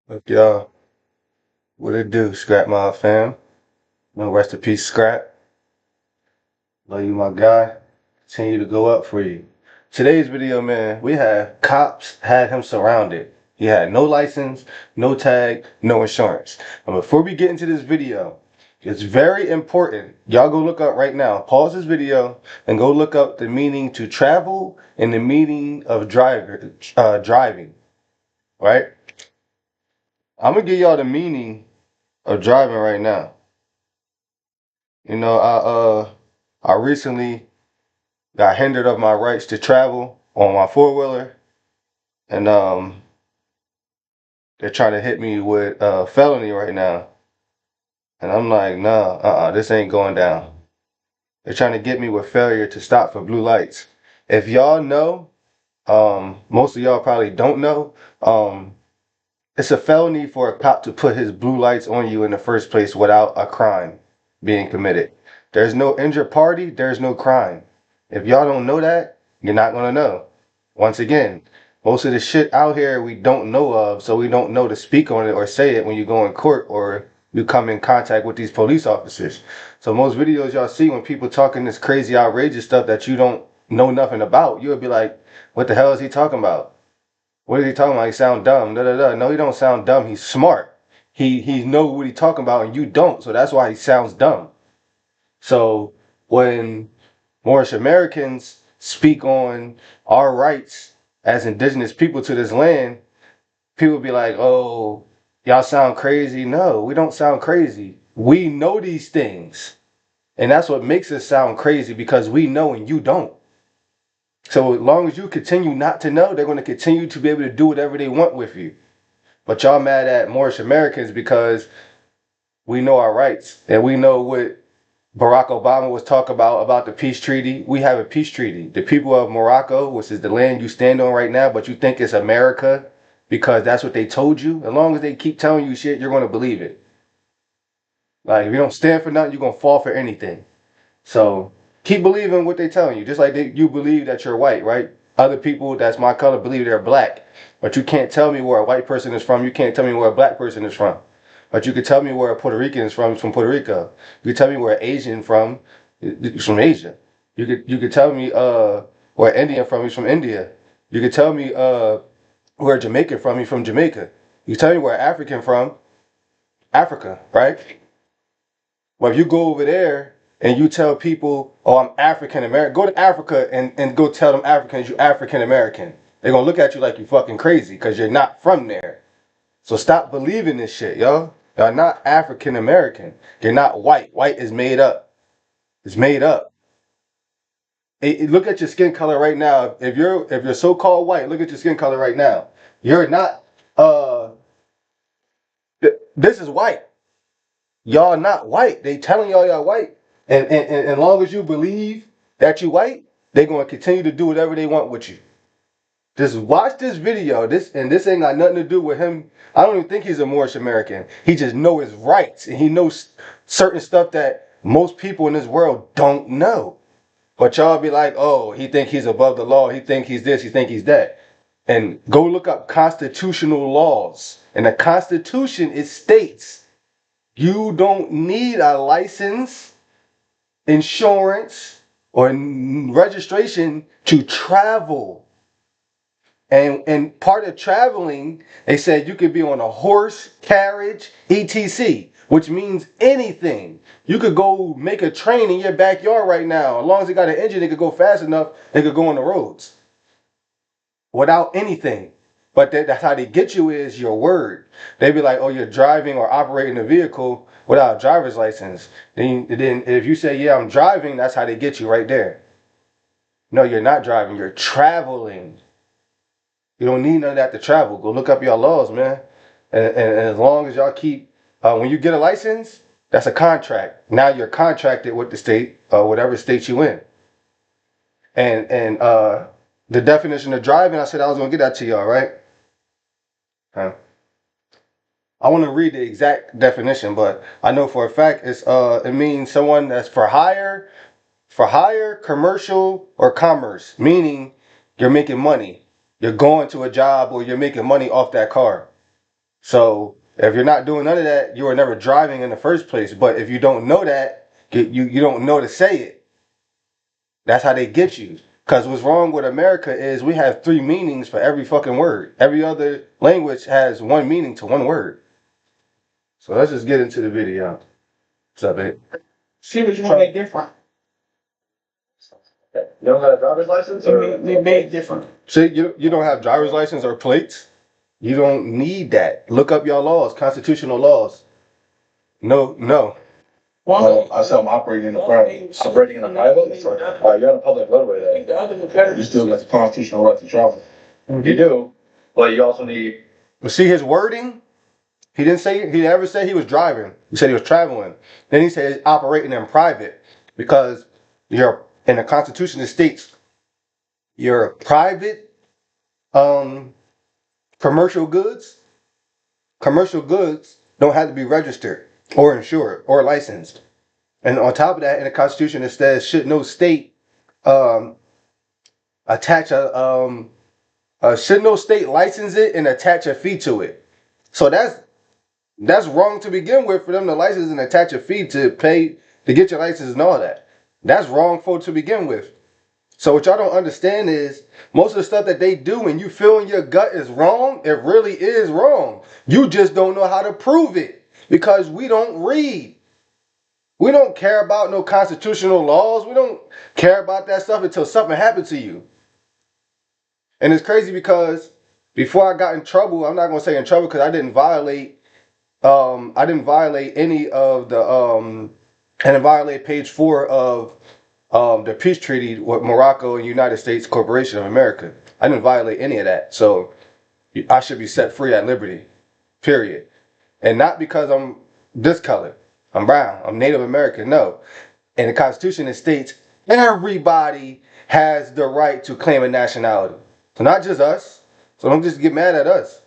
Look, y'all, what it do, Scrap Mob fam? No rest in peace, Scrap. Love you, my guy. Continue to go up for you. Today's video, man, we have cops had him surrounded. He had no license, no tag, no insurance. And before we get into this video, it's very important. Y'all go look up right now. Pause this video and go look up the meaning to travel and the meaning of driving. Right? I'm gonna give y'all the meaning of driving right now. You know, I recently got hindered of my rights to travel on my four-wheeler, and they're trying to hit me with a felony right now. And I'm like, nah, this ain't going down. They're trying to get me with failure to stop for blue lights. If y'all know, most of y'all probably don't know, it's a felony for a cop to put his blue lights on you in the first place without a crime being committed. There's no injured party, there's no crime. If y'all don't know that, you're not gonna know. Once again, most of the shit out here we don't know of, so we don't know to speak on it or say it when you go in court or you come in contact with these police officers. So most videos y'all see when people talking this crazy outrageous stuff that you don't know nothing about, you'll be like, what the hell is he talking about? What is he talking about? He sound dumb. Da, da, da. No, he don't sound dumb. He's smart. He know what he's talking about and you don't. So that's why he sounds dumb. So when Moorish Americans speak on our rights as indigenous people to this land, people be like, oh, y'all sound crazy. No, we don't sound crazy. We know these things. And that's what makes us sound crazy because we know and you don't. So as long as you continue not to know, they're going to continue to be able to do whatever they want with you. But y'all mad at Moorish Americans because we know our rights and we know what Barack Obama was talking about the peace treaty. We have a peace treaty. The people of Morocco, which is the land you stand on right now, but you think it's America because that's what they told you. As long as they keep telling you shit, you're going to believe it. Like if you don't stand for nothing, you're going to fall for anything. So keep believing what they're telling you. Just like you believe that you're white, right? Other people that's my color believe they're black. But you can't tell me where a white person is from. You can't tell me where a black person is from. But you can tell me where a Puerto Rican is from. He's from Puerto Rico. You can tell me where an Asian from. He's from Asia. You could tell me where an Indian from. He's from India. You could tell me where a Jamaican from. He's from Jamaica. You can tell me where an African from. Africa, right? But if you go over there and you tell people, oh, I'm African American, go to Africa and go tell them Africans you African American. They're going to look at you like you fucking crazy because you're not from there. So stop believing this shit, yo. Y'all not African American. You're not white. White is made up. It's made up. Look at your skin color right now. If you're so-called white, look at your skin color right now. You're not this is white. Y'all not white. They telling y'all white. And as long as you believe that you white, they're gonna continue to do whatever they want with you. Just watch this video. This ain't got nothing to do with him. I don't even think he's a Moorish American. He just know his rights and he knows certain stuff that most people in this world don't know. But y'all be like, oh, he think he's above the law. He think he's this. He think he's that. And go look up constitutional laws. And the Constitution, it states you don't need a license, insurance, or registration to travel. And part of traveling, they said you could be on a horse, carriage, etc., which means anything. You could go make a train in your backyard right now. As long as it got an engine, it could go fast enough, they could go on the roads without anything. But that's how they get you is your word. They be like, oh, you're driving or operating a vehicle without a driver's license. Then if you say, yeah, I'm driving, that's how they get you right there. No, you're not driving. You're traveling. You don't need none of that to travel. Go look up your laws, man. And as long as y'all keep, when you get a license, that's a contract. Now you're contracted with the state, whatever state you in. And the definition of driving, I said I was going to get that to y'all, right? I want to read the exact definition, but I know for a fact it means someone that's for hire, commercial, or commerce, meaning you're making money. You're going to a job or you're making money off that car. So if you're not doing none of that, you were never driving in the first place. But if you don't know that, you don't know to say it. That's how they get you. Because what's wrong with America is we have 3 meanings for every fucking word. Every other language has 1 meaning to 1 word. So let's just get into the video. What's up, babe? See what you want to make different. You don't got a driver's license? Or They made different. See, you don't have driver's license or plates? You don't need that. Look up your laws, constitutional laws. No. Well, I said I'm operating in a private. Operating in a private? You're on a public roadway then. You still got the constitutional right to travel. You do, but you also need. But see his wording? He never said he was driving. He said he was traveling. Then he said he's operating in private because you're in the Constitution it states your private commercial goods don't have to be registered or insured or licensed. And on top of that, in the Constitution it says should no state attach should no state license it and attach a fee to it. So that's wrong to begin with for them to license and attach a fee to pay to get your license and all that. That's wrongful to begin with. So what y'all don't understand is most of the stuff that they do when you feel in your gut is wrong, it really is wrong. You just don't know how to prove it because we don't read. We don't care about no constitutional laws. We don't care about that stuff until something happens to you. And it's crazy because before I got in trouble, I'm not gonna say in trouble because I didn't violate any of the I didn't violate page 4 of the peace treaty with Morocco and United States Corporation of America. I didn't violate any of that. So I should be set free at liberty. Period. And not because I'm this color. I'm brown. I'm Native American. No. In the Constitution it states everybody has the right to claim a nationality. So not just us. So don't just get mad at us.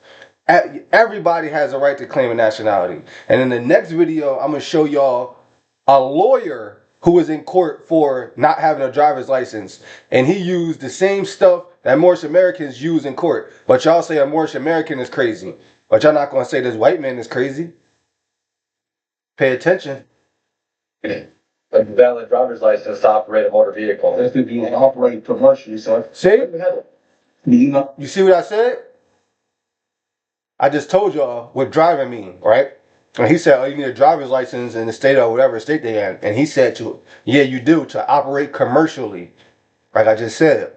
Everybody has a right to claim a nationality. And in the next video, I'm going to show y'all a lawyer who was in court for not having a driver's license. And he used the same stuff that Moorish Americans use in court. But y'all say a Moorish American is crazy. But y'all not going to say this white man is crazy. Pay attention. A valid driver's license to operate a motor vehicle. That's to be operated commercially, so. See? You You see what I said? I just told y'all what driving mean, right? And he said, oh, you need a driver's license in the state or whatever state they in. And he said to, yeah, you do, to operate commercially. Like I just said,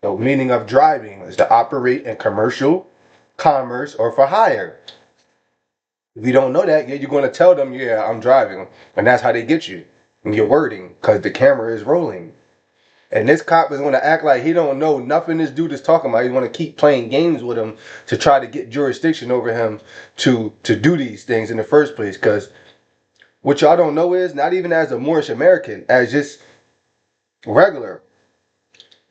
the meaning of driving is to operate in commercial, commerce, or for hire. If you don't know that, yeah, you're going to tell them, yeah, I'm driving. And that's how they get you in your wording because the camera is rolling. And this cop is going to act like he don't know nothing this dude is talking about. He's going to keep playing games with him to try to get jurisdiction over him to do these things in the first place. Because what y'all don't know is, not even as a Moorish American, as just regular,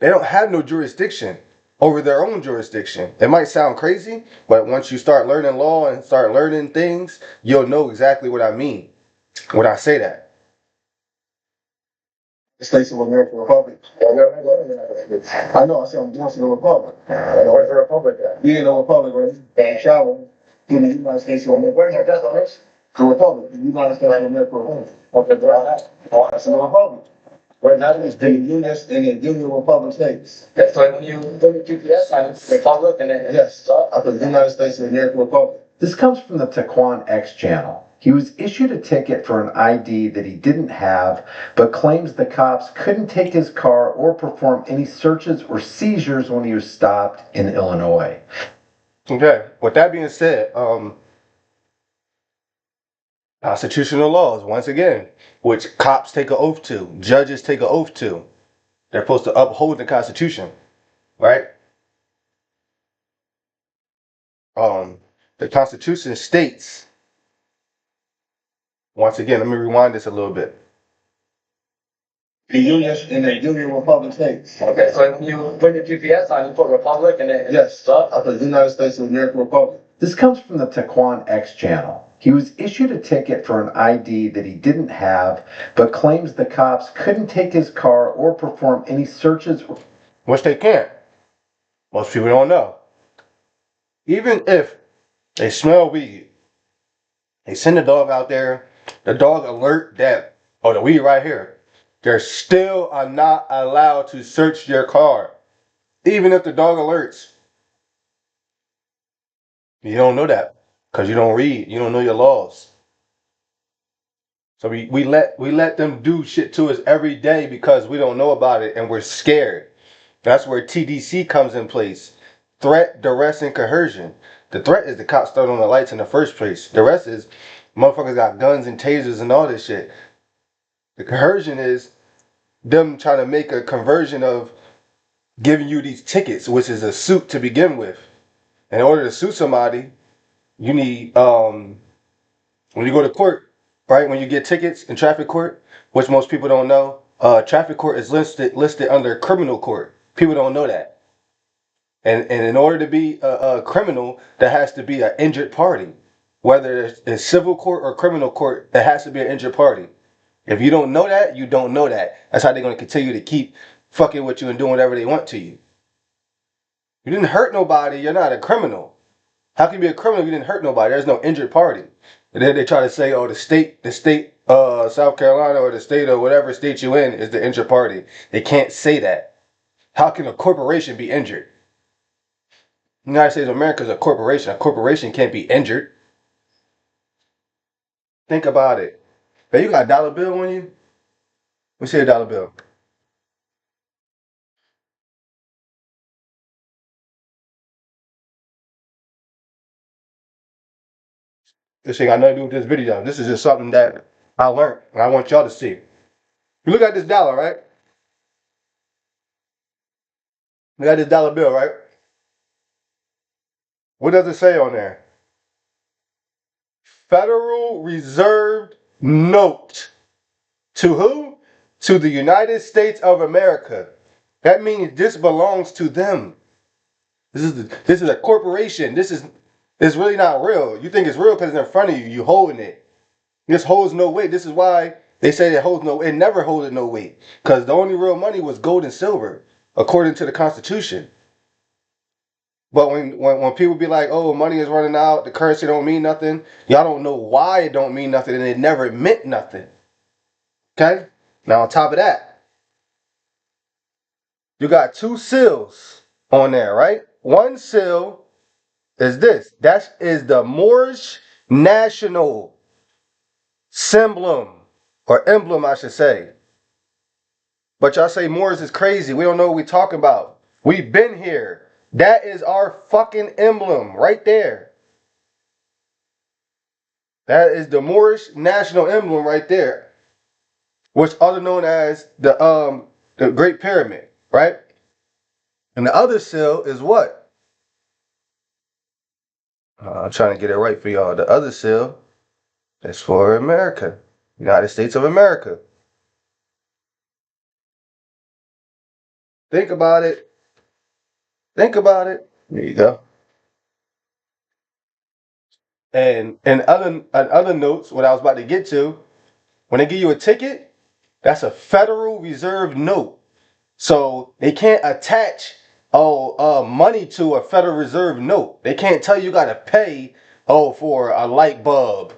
they don't have no jurisdiction over their own jurisdiction. It might sound crazy, but once you start learning law and start learning things, you'll know exactly what I mean when I say that. States of American Republic. I know, I said I'm going to the Republic. Where's the Republic at? We in the Republic, right? And travel to the United States of America. Where's your destination? The Republic, the United States of America. Okay, where's that? Oh, that's in the Republic. Where's that? It's the Union Republic States. That's like when you look at GPS sign, Republic, and then. Yes, after the United States of American Republic. This comes from the Taquan X channel. He was issued a ticket for an ID that he didn't have, but claims the cops couldn't take his car or perform any searches or seizures when he was stopped in Illinois. Okay, with that being said, constitutional laws, once again, which cops take an oath to, judges take an oath to. They're supposed to uphold the Constitution, right? The Constitution states, once again, let me rewind this a little bit. The Union Republic States. Okay, so when you put your GPS sign, you put Republic, and then. Yes, after the United States of American Republic. This comes from the Taquan X channel. He was issued a ticket for an ID that he didn't have, but claims the cops couldn't take his car or perform any searches. Which they can't. Most people don't know. Even if They smell weed. They send the dog out there. The dog alert that, oh, the weed right here. They still are not allowed to search your car. Even if the dog alerts. You don't know that. Because you don't read. You don't know your laws. So we let them do shit to us every day because we don't know about it and we're scared. That's where TDC comes in place. Threat, duress, and coercion. The threat is the cops throwing on the lights in the first place. The rest is motherfuckers got guns and tasers and all this shit. The coercion is them trying to make a conversion of giving you these tickets, which is a suit to begin with. In order to sue somebody, you need when you go to court, right? When you get tickets in traffic court, which most people don't know, traffic court is listed under criminal court. People don't know that. And in order to be a criminal, there has to be an injured party. Whether it's civil court or criminal court, there has to be an injured party. If you don't know that, you don't know that. That's how they're going to continue to keep fucking with you and doing whatever they want to you. You didn't hurt nobody, you're not a criminal. How can you be a criminal if you didn't hurt nobody? There's no injured party. And then they try to say, oh, the state, South Carolina or the state or whatever state you in is the injured party. They can't say that. How can a corporation be injured? The United States of America is a corporation. A corporation can't be injured. Think about it. Hey, you got a dollar bill on you? Let me see a dollar bill. This ain't got nothing to do with this video. This is just something that I learned and I want y'all to see. You look at this dollar, right? Look at this dollar bill, right? What does it say on there? Federal Reserve Note. To who? To the United States of America. That means this belongs to them. This is a corporation. It's really not real. You think it's real because it's in front of you. You holding it. This holds no weight. This is why they say it holds no. It never holded no weight because the only real money was gold and silver, according to the Constitution. But when people be like, oh, money is running out, the currency don't mean nothing, y'all don't know why it don't mean nothing, and it never meant nothing. Okay? Now on top of that, you got two seals on there, right? One seal is this. That is the Moorish national emblem, I should say. But y'all say Moors is crazy. We don't know what we talking about. We've been here. That is our fucking emblem right there. That is the Moorish national emblem right there, which also known as the Great Pyramid, right? And the other seal is what? I'm trying to get it right for y'all. The other seal is for America, United States of America. Think about it. Think about it. There you go. And other notes, what I was about to get to, when they give you a ticket, that's a Federal Reserve note. So they can't attach money to a Federal Reserve note. They can't tell you got to pay for a light bulb.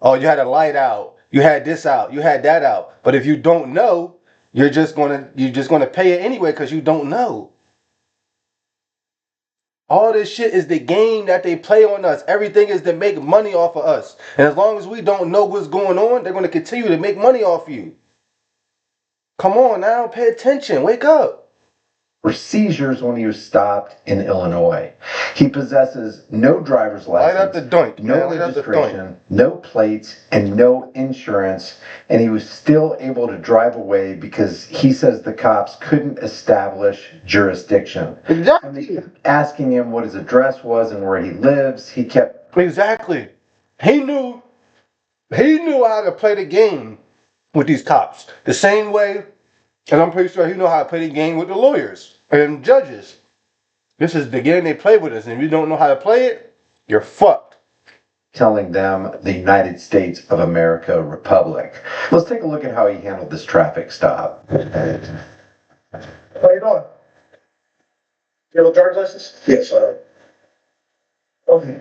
Oh, you had a light out. You had this out. You had that out. But if you don't know, you're just gonna pay it anyway because you don't know. All this shit is the game that they play on us. Everything is to make money off of us. And as long as we don't know what's going on, they're going to continue to make money off you. Come on now, pay attention. Wake up. For seizures when he was stopped in Illinois. He possesses no driver's license, Light up the doink, no registration, no plates, and no insurance, and he was still able to drive away because he says the cops couldn't establish jurisdiction. Exactly. And they kept asking him what his address was and where he lives. He kept... Exactly. He knew how to play the game with these cops. The same way, and I'm pretty sure he knew how to play the game with the lawyers and judges. This is the game they play with us, and if you don't know how to play it, you're fucked. Telling them the United States of America Republic. Let's take a look at how he handled this traffic stop. How you doing? You have a driver's license? Yes, sir. Okay.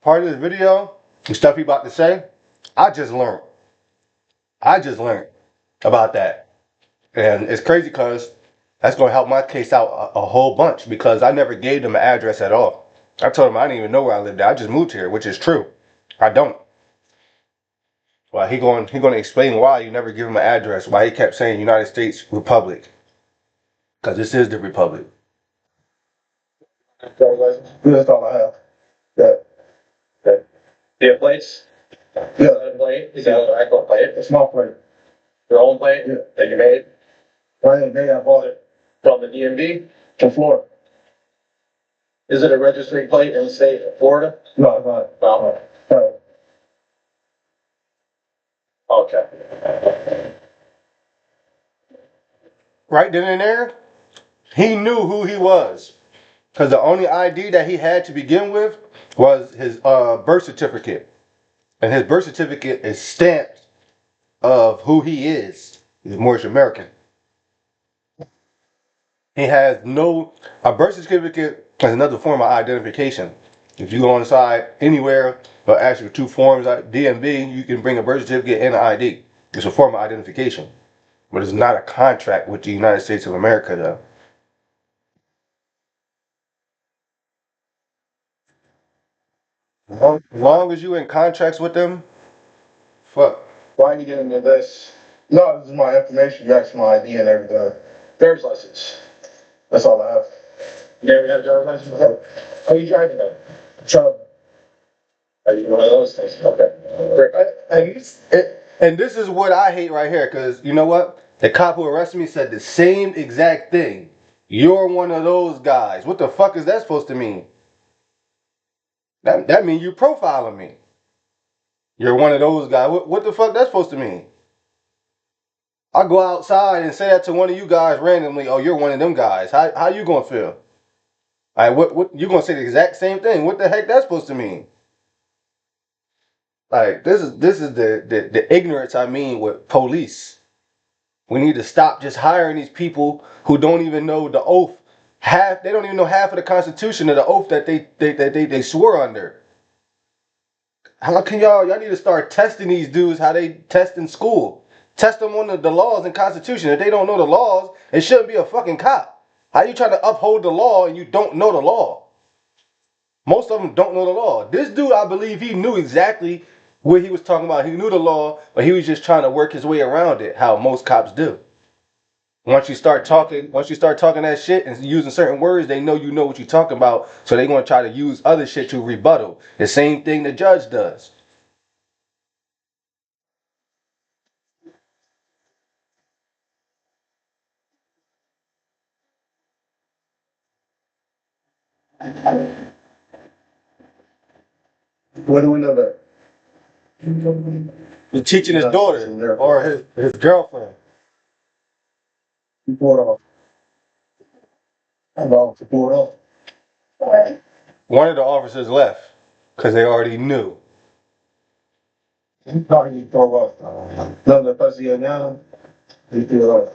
Part of this video, the stuff he about to say, I just learned. I just learned about that. And it's crazy because that's going to help my case out a whole bunch because I never gave them an address at all. I told them I didn't even know where I lived at. I just moved here, which is true. I don't. Well, he going to explain why you never give him an address, why he kept saying United States Republic. Because this is the Republic. That's all I have. Yeah. Do you have plates? Yeah. Plate? Is that an actual plate? A small plate. Your own plate? Yeah. That you made? Right day I bought it From the DMV? from Florida. Is it a registering plate in the state of Florida? No, I bought it. No. Okay. Right then and there, he knew who he was. Because the only ID that he had to begin with was his birth certificate. And his birth certificate is stamped of who he is. He's Moorish American. He has a birth certificate is another form of identification. If you go inside anywhere, they'll ask you for two forms, like DMV, you can bring a birth certificate and an ID. It's a form of identification. But it's not a contract with the United States of America, though. As long as you in contracts with them, fuck. Why are you getting into this? No, this is my information. You asked my ID and everything. Driver's license. That's all I have. You never had a driver's license before? Are you driving that? Travel. Are you one of those things? Okay. And this is what I hate right here, because you know what? The cop who arrested me said the same exact thing. You're one of those guys. What the fuck is that supposed to mean? That means you profiling me. You're one of those guys. What the fuck that's supposed to mean? I go outside and say that to one of you guys randomly. Oh, you're one of them guys. How you gonna feel? All right, what you gonna say the exact same thing? What the heck that's supposed to mean? Like this is the ignorance I mean with police. We need to stop just hiring these people who don't even know the oath. They don't even know half of the Constitution of the oath that they swore under. How can y'all need to start testing these dudes how they test in school? Test them on the laws and Constitution. If they don't know the laws, it shouldn't be a fucking cop. How you trying to uphold the law and you don't know the law? Most of them don't know the law. This dude, I believe he knew exactly what he was talking about. He knew the law, but he was just trying to work his way around it, how most cops do. Once you start talking that shit and using certain words, they know you know what you're talking about, so they're going to try to use other shit to rebuttal. The same thing the judge does. Where do we know that? He's teaching his daughter or his girlfriend. You pulled off. I'm about to pull it off. One of the officers left because they already knew. You probably need to throw off. None of the fussy here now. You pull it off.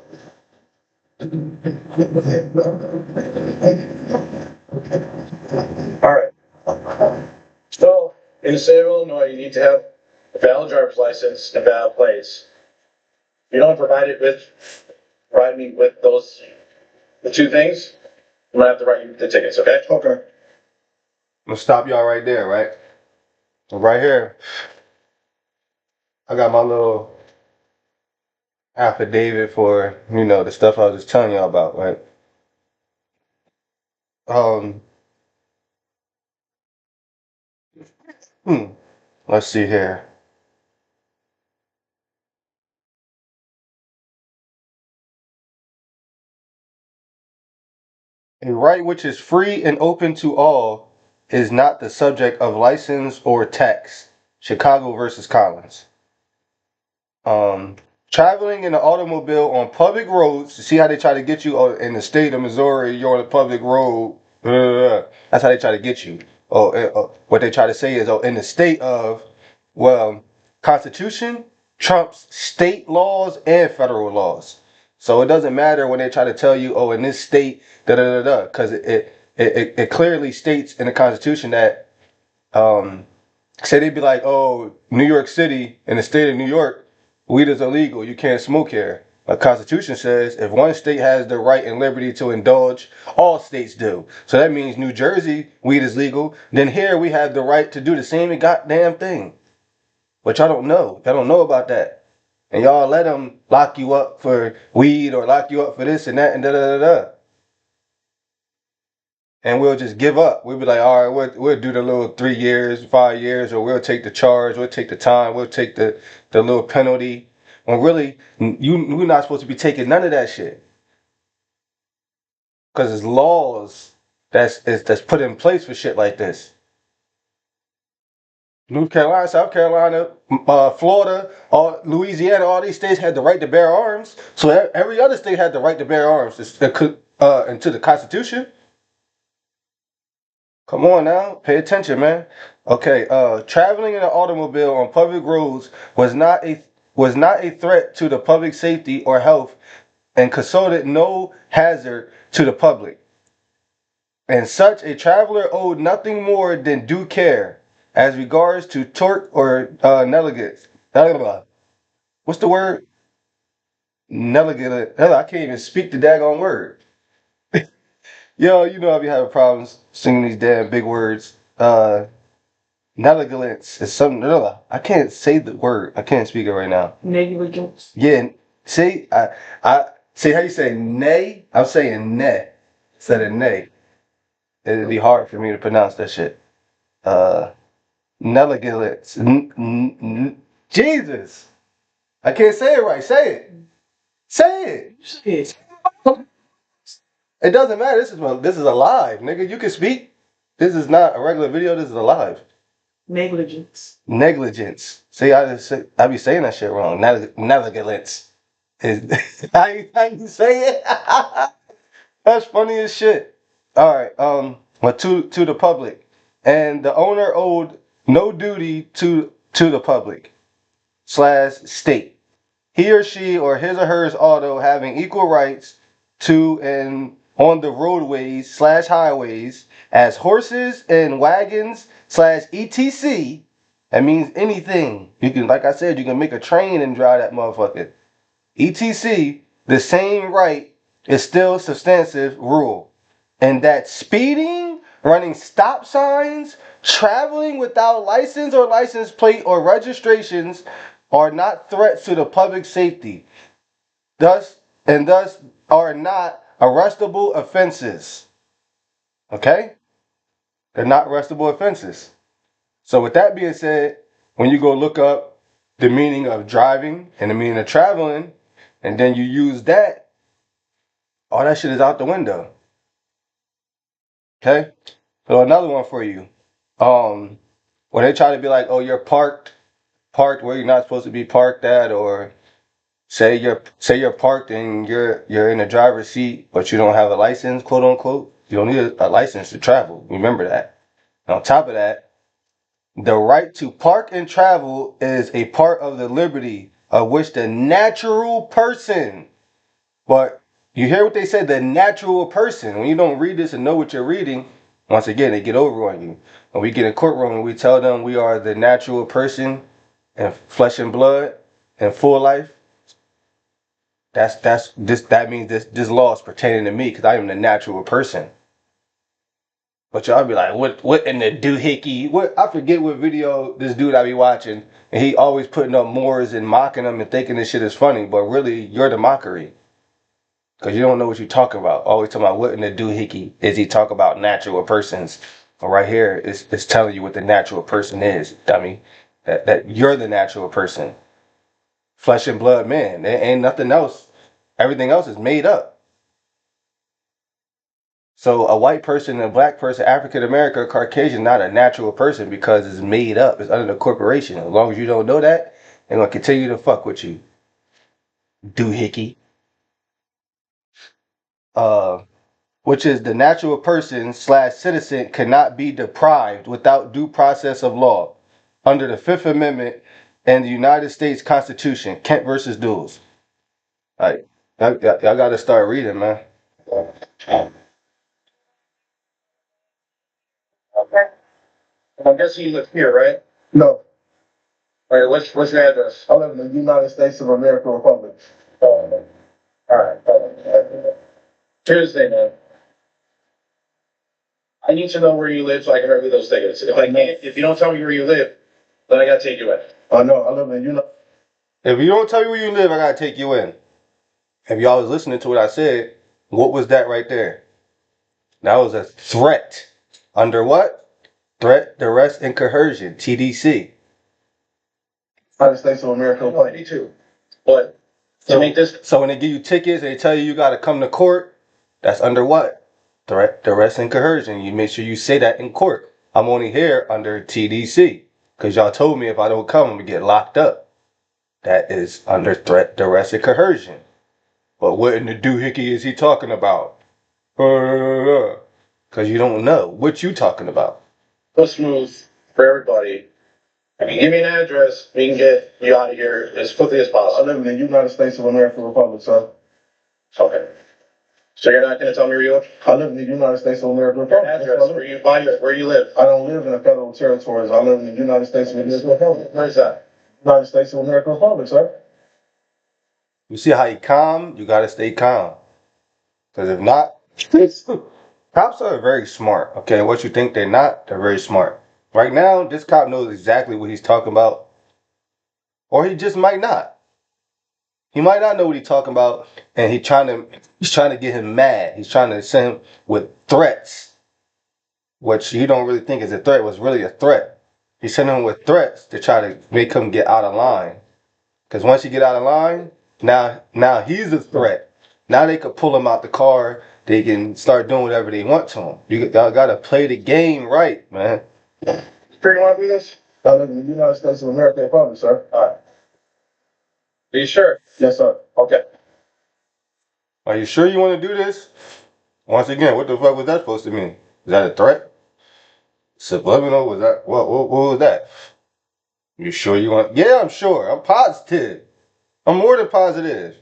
All right. So, in the state of Illinois, you need to have a valid driver's license and valid plates. If you don't provide me with the two things, I'm gonna have to write you the tickets, okay? Okay. I'm gonna stop y'all right there, right? Right here, I got my little affidavit for, the stuff I was just telling y'all about, right? Let's see here. A right which is free and open to all is not the subject of license or tax. Chicago versus Collins. traveling in an automobile on public roads. See how they try to get you in the state of Missouri, you're on a public road. That's how they try to get you. What they try to say is, in the state of, well, Constitution trumps state laws and federal laws. So it doesn't matter when they try to tell you, in this state, because it clearly states in the Constitution that, say they'd be like, New York City, in the state of New York, weed is illegal. You can't smoke here. The Constitution says if one state has the right and liberty to indulge, all states do. So that means New Jersey, weed is legal. Then here we have the right to do the same goddamn thing. But y'all don't know. Y'all don't know about that. And y'all let them lock you up for weed or lock you up for this and that and da-da-da-da. And we'll just give up. We'll be like, all right, we'll do the little 3 years, 5 years, or we'll take the charge, we'll take the time, we'll take the little penalty. When really, we're not supposed to be taking none of that shit. Because it's laws that's put in place for shit like this. North Carolina, South Carolina, Florida, Louisiana, all these states had the right to bear arms. So every other state had the right to bear arms into the Constitution. Come on now, pay attention, man. Okay, traveling in an automobile on public roads was not a threat to the public safety or health, and constituted no hazard to the public. And such a traveler owed nothing more than due care as regards to tort or negligence. What's the word? Negligent. I can't even speak the daggone word. Yo, you know I be having problems singing these damn big words. Negligence is something. I can't say the word. I can't speak it right now. Negligence. Yeah. See, I see how you say nay. I'm saying ne instead of nay. It'd be hard for me to pronounce that shit. Negligence. Jesus, I can't say it right. Say it. Say it. Shit. It doesn't matter. This is a live, nigga. You can speak. This is not a regular video. This is a live. Negligence. Negligence. See, I be saying that shit wrong. Negligence is how you say it. That's funny as shit. All right. But to the public, and the owner owed no duty to the public / state. He or she or his or hers auto having equal rights to and on the roadways / highways as horses and wagons / etc. That means anything. You can, like I said, you can make a train and drive that motherfucker. etc. The same right is still substantive rule. And that speeding, running stop signs, traveling without license or license plate or registrations are not threats to the public safety. Thus are not arrestable offenses. Okay? They're not arrestable offenses. So with that being said, when you go look up the meaning of driving and the meaning of traveling, and then you use that, all that shit is out the window. Okay? So another one for you. When they try to be like, oh, you're parked where you're not supposed to be parked at, or say you're parked and you're in the driver's seat, but you don't have a license, quote unquote. You don't need a license to travel. Remember that. And on top of that, the right to park and travel is a part of the liberty of which the natural person, but you hear what they said, the natural person. When you don't read this and know what you're reading, once again, they get over on you. When we get in courtroom and we tell them we are the natural person and flesh and blood and full life, that means this law is pertaining to me because I am the natural person. But y'all be like, what in the doohickey? What, I forget what video this dude I be watching, and he always putting up Moors and mocking them and thinking this shit is funny, but really you're the mockery. Because you don't know what you're talking about. Always talking about what in the doohickey is he talk about natural persons. But right here, it's telling you what the natural person is, dummy. That you're the natural person. Flesh and blood man. There ain't nothing else. Everything else is made up. So a white person, a black person, African American, Caucasian, not a natural person because it's made up. It's under the corporation. As long as you don't know that, they're going to continue to fuck with you. doohickey. Uh, which is the natural person slash citizen cannot be deprived without due process of law under the Fifth Amendment and the United States Constitution. Kent versus Duels. All right, y'all got to start reading, man. Okay. I'm guessing you live here, right? No, All right, what's your address? I live in the United States of America Republic. All right. Here's the thing, man. I need to know where you live so I can review those tickets. If I can't, if you don't tell me where you live, then I gotta take you in. No, I live in the If you don't tell me where you live, I got to take you in. If y'all was listening to what I said, what was that right there? That was a threat. Under what? Threat, duress, and coercion. TDC. United States of America No, I need to. But to make this, So when they give you tickets and they tell you got to come to court, that's under what? Threat, duress, and coercion. You make sure you say that in court. I'm only here under TDC because y'all told me if I don't come, I'm gonna get locked up. That is under threat, duress, and coercion. But what in the doohickey is he talking about? Because you don't know what you talking about. go smooth for everybody. If you give me an address, we can get you out of here as quickly as I possible. live in the United States of America Republic, sir. Okay. So you're not gonna tell me where you live? I live in the United States of America Your Republic. That's address, where I live. where you live. I don't live in the federal territories. I live in the United States of America Republic. Where's that? United States of America Republic, sir. You see how he calm? You gotta stay calm. Because if not, cops are very smart. Okay, what you think they're not, they're very smart. Right now, this cop knows exactly what he's talking about, or he just might not. He might not know what he's talking about, and he's trying to get him mad. He's trying to send him with threats, which you don't really think is a threat was really a threat. He's sending him with threats to try to make him get out of line. Because once you get out of line, now he's a threat. Now they could pull him out the car. They can start doing whatever they want to him. Y'all gotta play the game right, man. Sure you wanna do this? I live in the United States of America Republic, sir. All right. Are you sure? Yes, sir. Okay. Are you sure you want to do this? Once again, what the fuck was that supposed to mean? Is that a threat? Subliminal? Was that what was that? You sure you want? Yeah, I'm sure. I'm positive. I'm more than positive.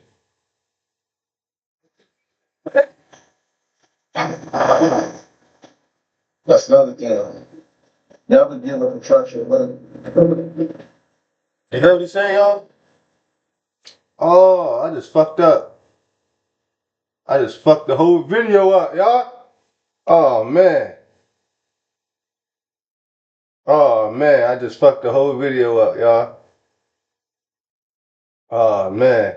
That's another thing. Never give a contraction, but You heard what he's saying, y'all? Oh, I just fucked up. I just fucked the whole video up, y'all. Oh man. Oh man, I just fucked the whole video up, y'all. Oh man.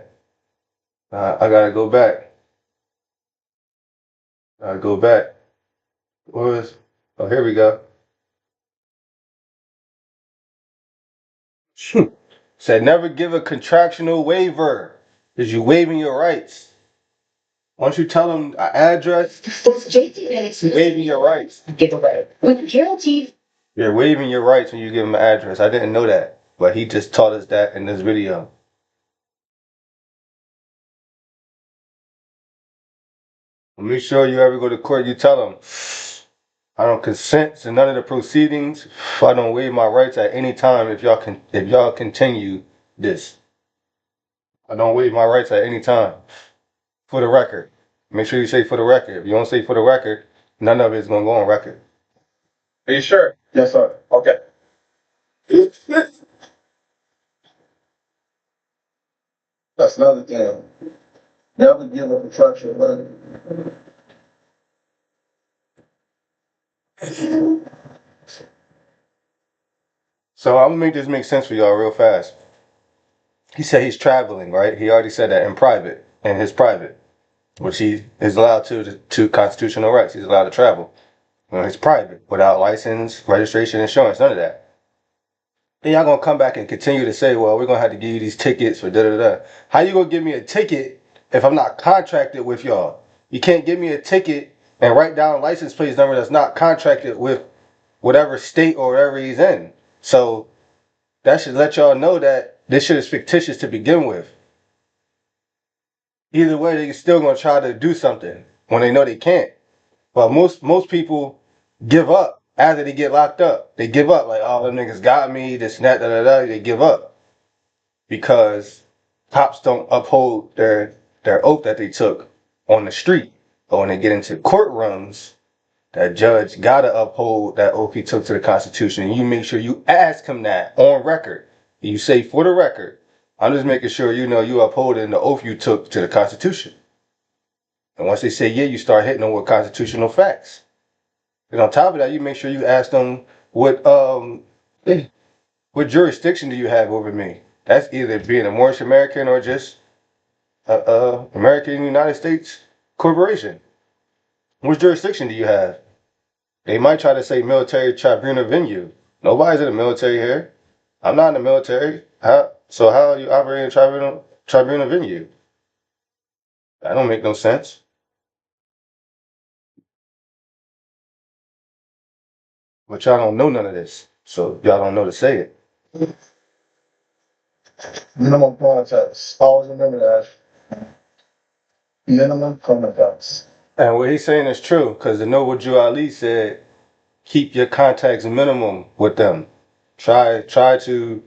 I gotta go back. I go back. What was? Oh, here we go. Said never give a contractional waiver. Because you waiving your rights. Once you tell them an address, Those JT minutes you're waiving your rights. give away. With guaranteed You're waiving your rights when you give them an address. I didn't know that. But he just taught us that in this video. Make sure you ever go to court, you tell them, I don't consent to none of the proceedings. I don't waive my rights at any time if y'all continue this. I don't waive my rights at any time. For the record. Make sure you say for the record. If you don't say for the record, none of it's gonna go on record. Are you sure? yes, sir. Okay. That's another thing. Never give a contraction, but So I'm gonna make this make sense for y'all real fast. He said he's traveling, right? He already said that in private, in his private, which he is allowed to constitutional rights. He's allowed to travel. It's private, without license, registration, insurance, none of that. Then y'all gonna come back and continue to say, well, we're gonna have to give you these tickets for da da da. How you gonna give me a ticket if I'm not contracted with y'all? You can't give me a ticket and write down a license plate number that's not contracted with whatever state or wherever he's in. So that should let y'all know that this shit is fictitious to begin with. Either way, they're still gonna try to do something when they know they can't. But most people give up after they get locked up. They give up like, oh, them niggas got me, this and that, da da da. They give up because cops don't uphold their oath that they took on the street. But when they get into courtrooms, that judge gotta uphold that oath he took to the Constitution. You make sure you ask him that on record. You say for the record, I'm just making sure you know you upholding the oath you took to the Constitution. And once they say yeah, you start hitting them with constitutional facts. And on top of that, you make sure you ask them what jurisdiction do you have over me? That's either being a Moorish American or just a American United States corporation. What jurisdiction do you have? They might try to say military tribunal venue. Nobody's in the military here. I'm not in the military. So how are you operating a tribunal venue? That don't make no sense. But y'all don't know none of this. So y'all don't know to say it. Minimum contacts. Always remember that. Minimum contacts. And what he's saying is true, because the Noble Jew Ali said, keep your contacts minimum with them. Try to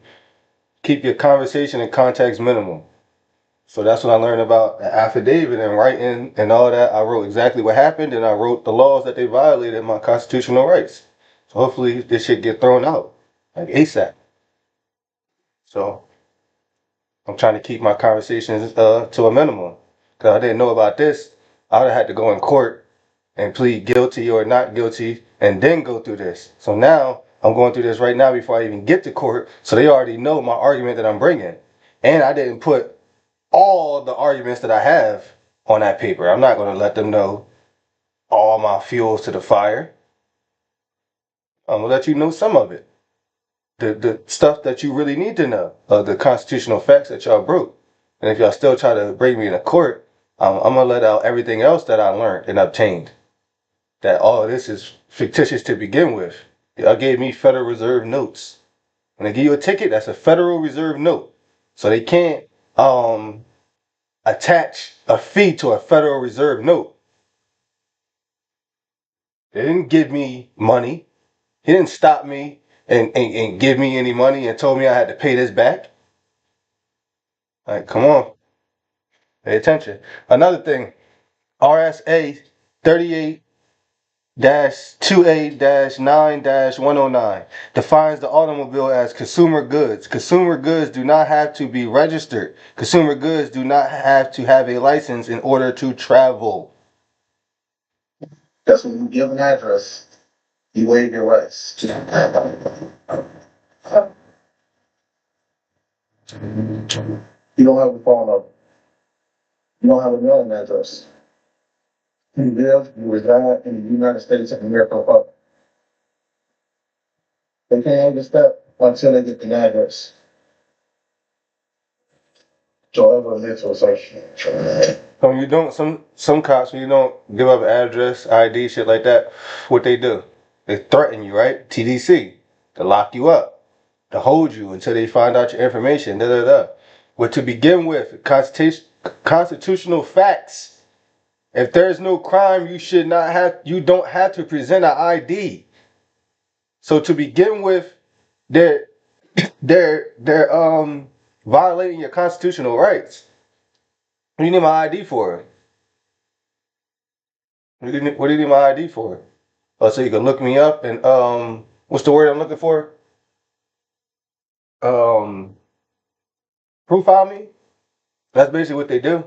keep your conversation and contacts minimum. So that's what I learned about the affidavit and writing and all that. I wrote exactly what happened and I wrote the laws that they violated my constitutional rights. So hopefully this shit get thrown out like ASAP. So I'm trying to keep my conversations to a minimum. Because I didn't know about this, I would have had to go in court and plead guilty or not guilty and then go through this. So now I'm going through this right now before I even get to court. So they already know my argument that I'm bringing. And I didn't put all the arguments that I have on that paper. I'm not going to let them know all my fuels to the fire. I'm going to let you know some of it. The stuff that you really need to know, the constitutional facts that y'all broke. And if y'all still try to bring me in a court, I'm going to let out everything else that I learned and obtained. That all of this is fictitious to begin with. Y'all gave me Federal Reserve notes. When they give you a ticket, that's a Federal Reserve note. So they can't attach a fee to a Federal Reserve note. They didn't give me money. He didn't stop me and give me any money and told me I had to pay this back. Like, come on. Pay attention. Another thing, RSA 38-2A-9-109 defines the automobile as consumer goods. Consumer goods do not have to be registered. Consumer goods do not have to have a license in order to travel. That's when you give an address, you waive your rights. You don't have a phone number. You don't have a mailing address. You live, you reside in the United States of America. They can't understand until they get the address. However, mental assertion. So when you don't, some cops, when you don't give up address, ID, shit like that, what they do? They threaten you, right? TDC, to lock you up, to hold you until they find out your information, da da da. But to begin with, constitutional facts. If there's no crime, you don't have to present an ID. So to begin with, they're violating your constitutional rights. What do you need my ID for? What do you need my ID for? Oh, so you can look me up and what's the word I'm looking for? Um, Profile me. That's basically what they do.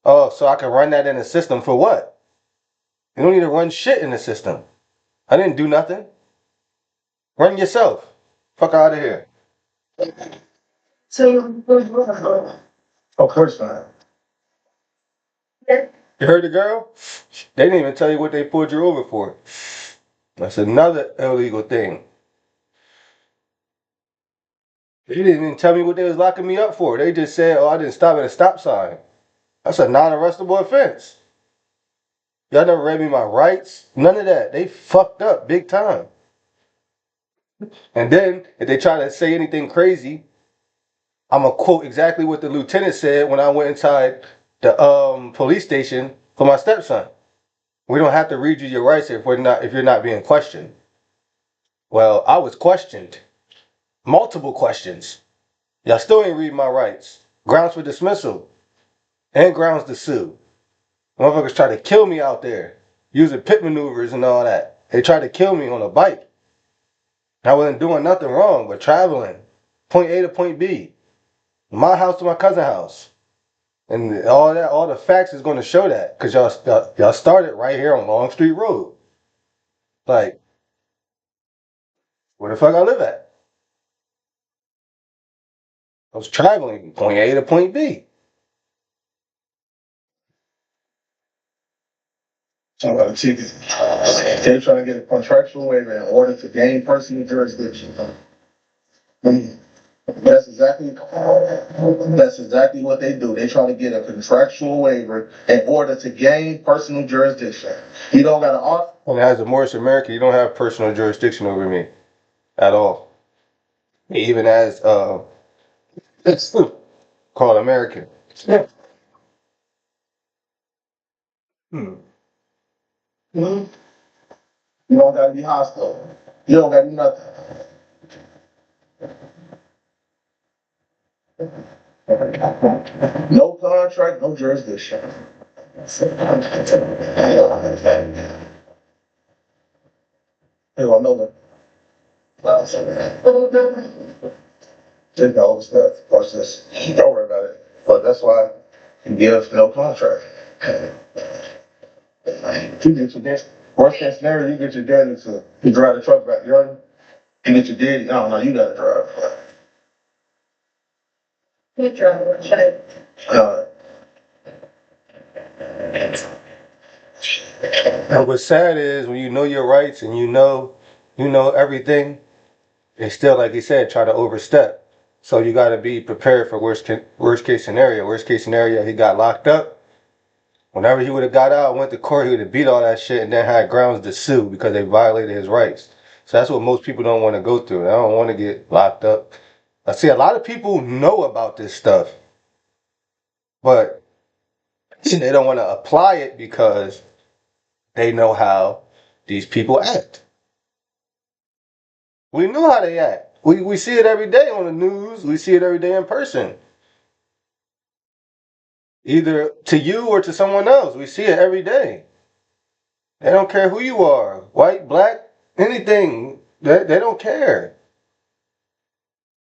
Oh, so I can run that in the system for what? You don't need to run shit in the system. I didn't do nothing. Run yourself. Fuck out of here. So, Of course not. You heard the girl? They didn't even tell you what they pulled you over for. That's another illegal thing. They didn't even tell me what they was locking me up for. They just said, oh, I didn't stop at a stop sign. That's a non-arrestable offense. Y'all never read me my rights. None of that. They fucked up big time. And then, if they try to say anything crazy, I'm going to quote exactly what the lieutenant said when I went inside the police station for my stepson. We don't have to read you your rights if you're not being questioned. Well, I was questioned, multiple questions. Y'all still ain't read my rights. Grounds for dismissal and grounds to sue. Motherfuckers try to kill me out there using pit maneuvers and all that. They tried to kill me on a bike. I wasn't doing nothing wrong but traveling, point A to point B, my house to my cousin's house. And all that, all the facts is going to show that because y'all started right here on Long Street Road. Like, where the fuck I live at? I was traveling point A to point B. Talking about a ticket. They're trying to get a contractual waiver in order to gain personal jurisdiction. That's exactly what they do. They try to get a contractual waiver in order to gain personal jurisdiction. You don't got to offer. And as a Morris American, you don't have personal jurisdiction over me at all. Even as it's called American. Yeah. You don't got to be hostile. You don't got to do nothing. No contract, no jurisdiction. They don't know that. They know stuff. Watch this. Don't worry about it. But that's why you give no contract. You get your dad. Worst case scenario, you get your daddy to drive the truck back. You know? You get your daddy. I don't know. You got to drive. You drive, And what's sad is when you know your rights and you know everything, they still, like you said, try to overstep. So you got to be prepared for worst case scenario. Worst case scenario, he got locked up. Whenever he would have got out, went to court, he would have beat all that shit and then had grounds to sue because they violated his rights. So that's what most people don't want to go through. They don't want to get locked up. I see a lot of people know about this stuff, but they don't want to apply it because they know how these people act. We know how they act. We see it every day on the news. We see it every day in person. Either to you or to someone else. We see it every day. They don't care who you are. White, black, anything. They don't care.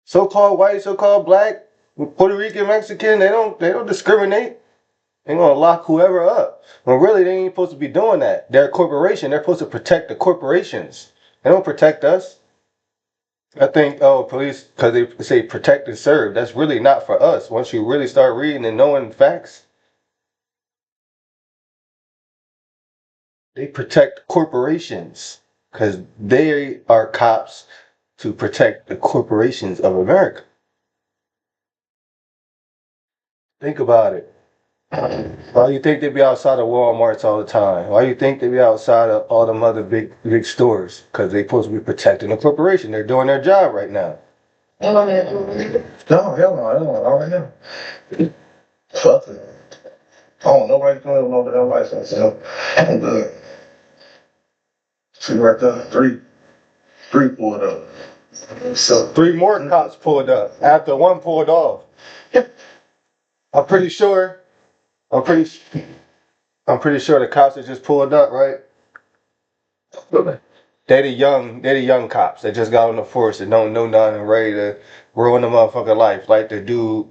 So-called white, so-called black, Puerto Rican, Mexican, they don't discriminate. They're gonna lock whoever up. When really they ain't supposed to be doing that. They're a corporation. They're supposed to protect the corporations. They don't protect us. I think, police, because they say protect and serve. That's really not for us. Once you really start reading and knowing facts, they protect corporations because they are cops to protect the corporations of America. Think about it. Why do you think they be outside of Walmarts all the time? Why do you think they be outside of all them other big stores? Because they supposed to be protecting the corporation. They're doing their job right now. No, hell no. I don't know. Right now. Fuck it. Oh, nobody's going to know the license. So I'm good. See right there, three pulled up. So 3 more cops pulled up after 1 pulled off. I'm pretty sure the cops that just pulled up, right? They the young cops that just got on the force and don't know nothing and ready to ruin the motherfucking life, like the dude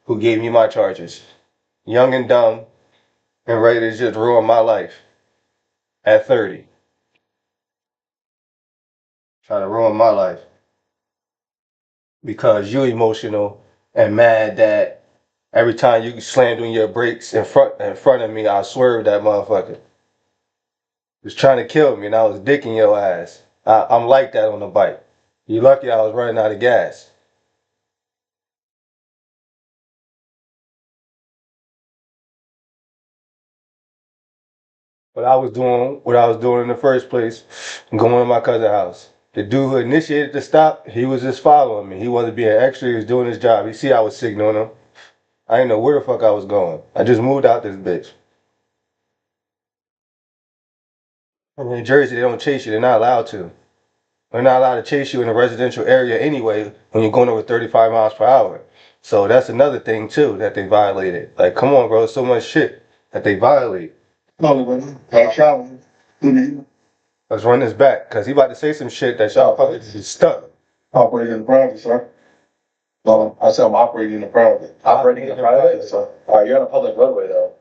who gave me my charges. Young and dumb and ready to just ruin my life at 30. Try to ruin my life. Because you emotional and mad that every time you slammed on your brakes in front of me, I swerved that motherfucker. Was trying to kill me and I was dicking your ass. I'm like that on the bike. You lucky I was running out of gas. But I was doing what I was doing in the first place, going to my cousin's house. The dude who initiated the stop, he was just following me. He wasn't being extra, he was doing his job. You see I was signaling him. I didn't know where the fuck I was going. I just moved out this bitch. In New Jersey, they don't chase you. They're not allowed to. They're not allowed to chase you in a residential area anyway when you're going over 35 miles per hour. So that's another thing too that they violated. Like, come on, bro, so much shit that they violate. No, I travel. Let's run this back, cause he about to say some shit that y'all probably just stuck. Operating in the private, sir. No, I said I'm operating in the private. Operating in a private? Sir. Alright, you're on a public roadway though.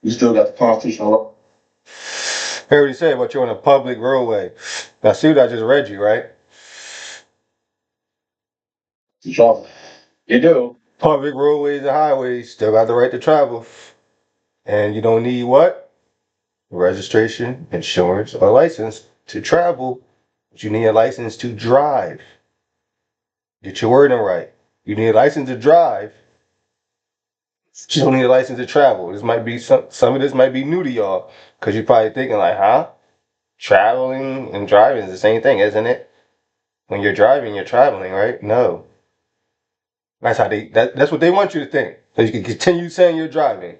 You still got the constitutional law. Hear what he said, but you're on a public roadway. Now see what I just read you, right? Sure. You do. Public roadways and highways still got the right to travel. And you don't need what? Registration, insurance, or license to travel. But you need a license to drive. Get your wording right. You need a license to drive. You don't need a license to travel. This might be some of this might be new to y'all. Cause you're probably thinking like, huh? Traveling and driving is the same thing, isn't it? When you're driving, you're traveling, right? No. That's how that's what they want you to think. So you can continue saying you're driving.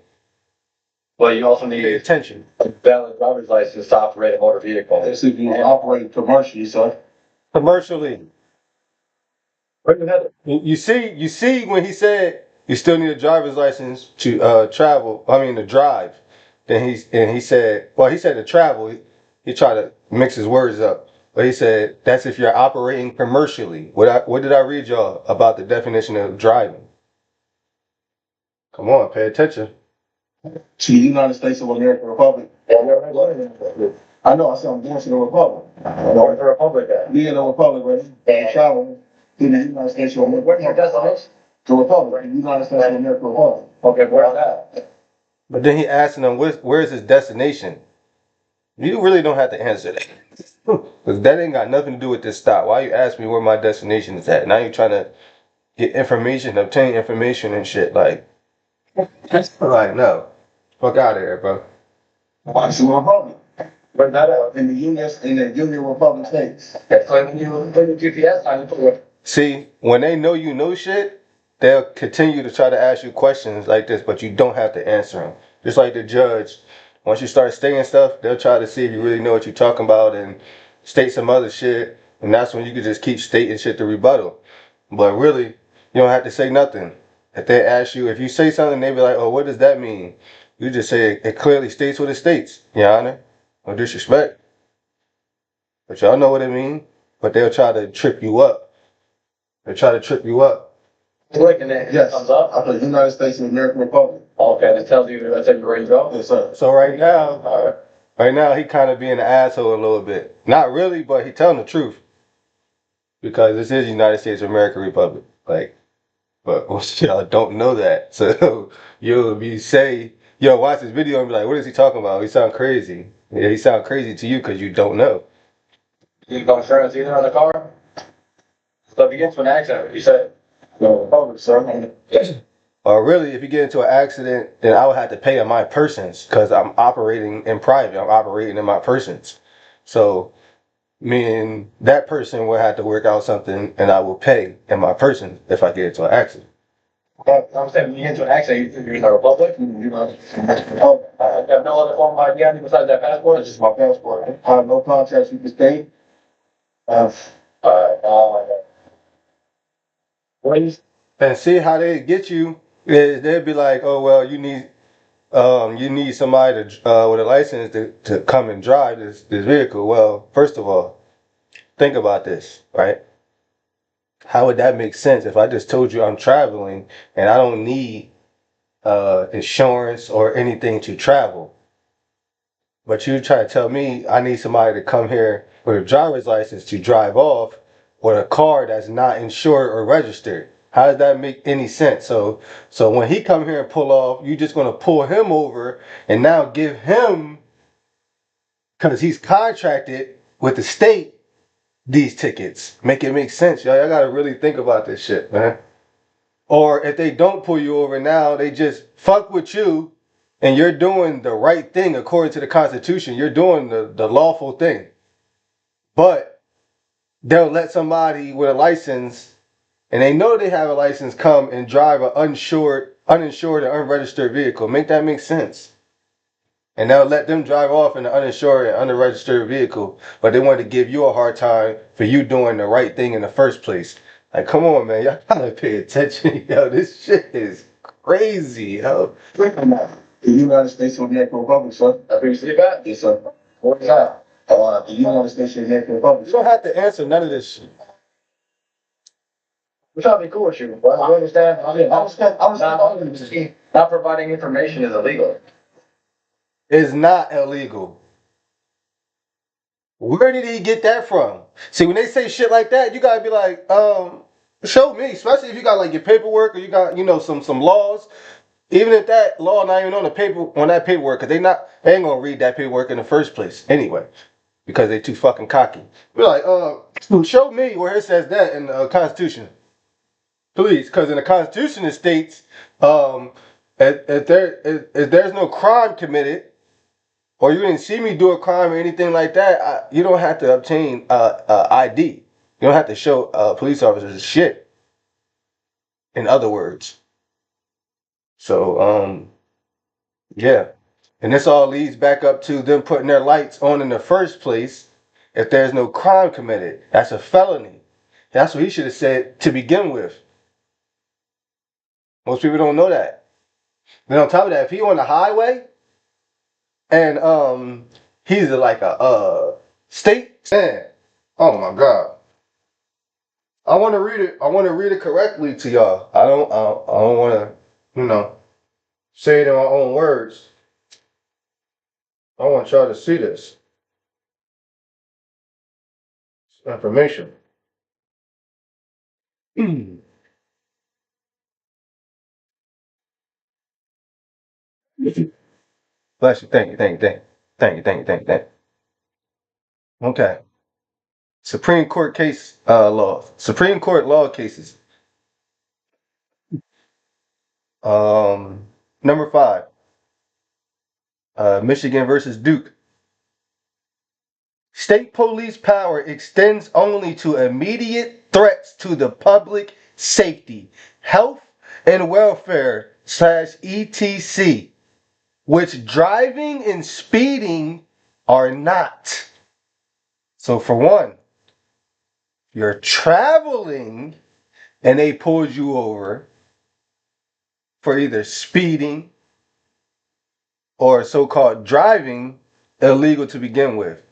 Well, you also Pay need attention. a valid driver's license to operate a motor vehicle. That's if you operate commercially, sir. Commercially. Where do you have it? You see when he said you still need a driver's license to travel, to drive. Then he said, well, he said to travel. He tried to mix his words up. But he said that's if you're operating commercially. What did I read y'all about the definition of driving? Come on, pay attention. To the United States of America Republic. I know, I said I'm going to the Republic. Where's the Republic at? We in the Republic, right? And travel to the United States of America. Where's your destination? The Republic, the United States of America Republic. Okay, where's that? But then he asked him, where's his destination? You really don't have to answer that. Because that ain't got nothing to do with this stop. Why you ask me where my destination is at? Now you're trying to get information, obtain information and shit. Like no. Fuck out of here, bro. Why is the Republic? Where's that at? In the Union Republic States. That's like when you put your GPS on, you put what? See, when they know you know shit, they'll continue to try to ask you questions like this, but you don't have to answer them. Just like the judge. Once you start stating stuff, they'll try to see if you really know what you're talking about and state some other shit. And that's when you can just keep stating shit to rebuttal. But really, you don't have to say nothing. If they ask you, if you say something, they be like, oh, what does that mean? You just say it clearly states what it states, Your Honor. No disrespect. But y'all know what it means. But they'll try to trip you up. They'll try to trip you up. Clicking it, Yes. comes up. I put United States of America Republic. Okay, that tells you where you go. Yes, sir. So right now, Alright. he kind of being an asshole a little bit. Not really, but he telling the truth. Because this is United States of America Republic. Like, but most y'all don't know that. So you'll be say, yo, watch this video and be like, what is he talking about? He sound crazy. Yeah, he sound crazy to you because you don't know. You got insurance either on the car? So if you get into an accident, you said, No, Republic, sir. Or really, if you get into an accident, then I would have to pay in my persons because I'm operating in private. I'm operating in my persons. So me and that person will have to work out something and I will pay in my person if I get into an accident. I'm saying when you get into an accident, you're in the Republic? You know, You have no other form of ID on you besides that passport? that's just my passport. I have no contacts with the state. Please. And see how they get you is they'd be like, oh well, you need somebody to with a license to come and drive this vehicle. Well, first of all, think about this, right? How would that make sense if I just told you I'm traveling and I don't need insurance or anything to travel? But you try to tell me I need somebody to come here with a driver's license to drive off with a car that's not insured or registered. How does that make any sense? So when he come here and pull off, you just gonna pull him over and now give him, because he's contracted with the state, these tickets. Make it make sense, y'all. Y'all gotta really think about this shit, man. Or if they don't pull you over now, they just fuck with you and you're doing the right thing according to the Constitution. You're doing the lawful thing. But they'll let somebody with a license, and they know they have a license, come and drive an uninsured uninsured and unregistered vehicle. Make that make sense. And now let them drive off in an uninsured and unregistered vehicle, but they want to give you a hard time for you doing the right thing in the first place. Like, come on, man, y'all gotta pay attention, yo. This shit is crazy, yo. The United States of America Republic, sir. I previously got this, sir. What is that? The United States of America Republic. You don't have to answer none of this shit. We're trying to be cool with you. Well, I understand. Not providing information is illegal. It's not illegal. Where did he get that from? See, when they say shit like that, you gotta be like, show me. Especially if you got like your paperwork or you got, some laws. Even if that law not even on that paperwork, cause they ain't gonna read that paperwork in the first place anyway, because they too fucking cocky. We're like, show me where it says that in the Constitution, please, because in the Constitution it states, if there's no crime committed, or you didn't see me do a crime or anything like that, you don't have to obtain ID. You don't have to show police officers shit. In other words. So, yeah. And this all leads back up to them putting their lights on in the first place if there's no crime committed. That's a felony. That's what he should have said to begin with. Most people don't know that. Then on top of that, if he on the highway and he's like a state man, oh my god. I want to read it. I want to read it correctly to y'all. I don't want to, say it in my own words. I want y'all to see this information. Bless you. Thank you. Okay. Supreme Court case law. Supreme Court law cases. Number 5. Michigan versus Duke. State police power extends only to immediate threats to the public safety, health, and welfare / etc., which driving and speeding are not. So for one, you're traveling and they pulled you over for either speeding or so-called driving illegal to begin with.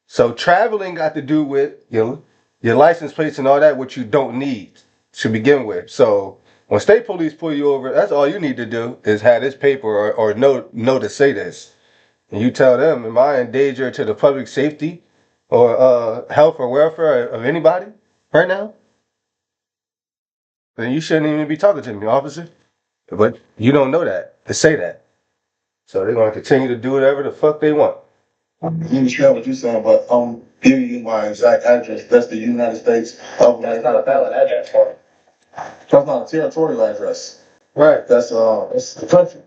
So traveling got to do with your license plates and all that, which you don't need to begin with. So when state police pull you over, that's all you need to do is have this paper or know to say this. And you tell them, am I in danger to the public safety or health or welfare of anybody right now? Then you shouldn't even be talking to me, officer. But you don't know that, to say that. So they're going to continue to do whatever the fuck they want. I understand what you're saying, but I'm giving you my exact address. That's the United States of America. That's not a valid address for it. That's not a territorial address. Right. That's the country.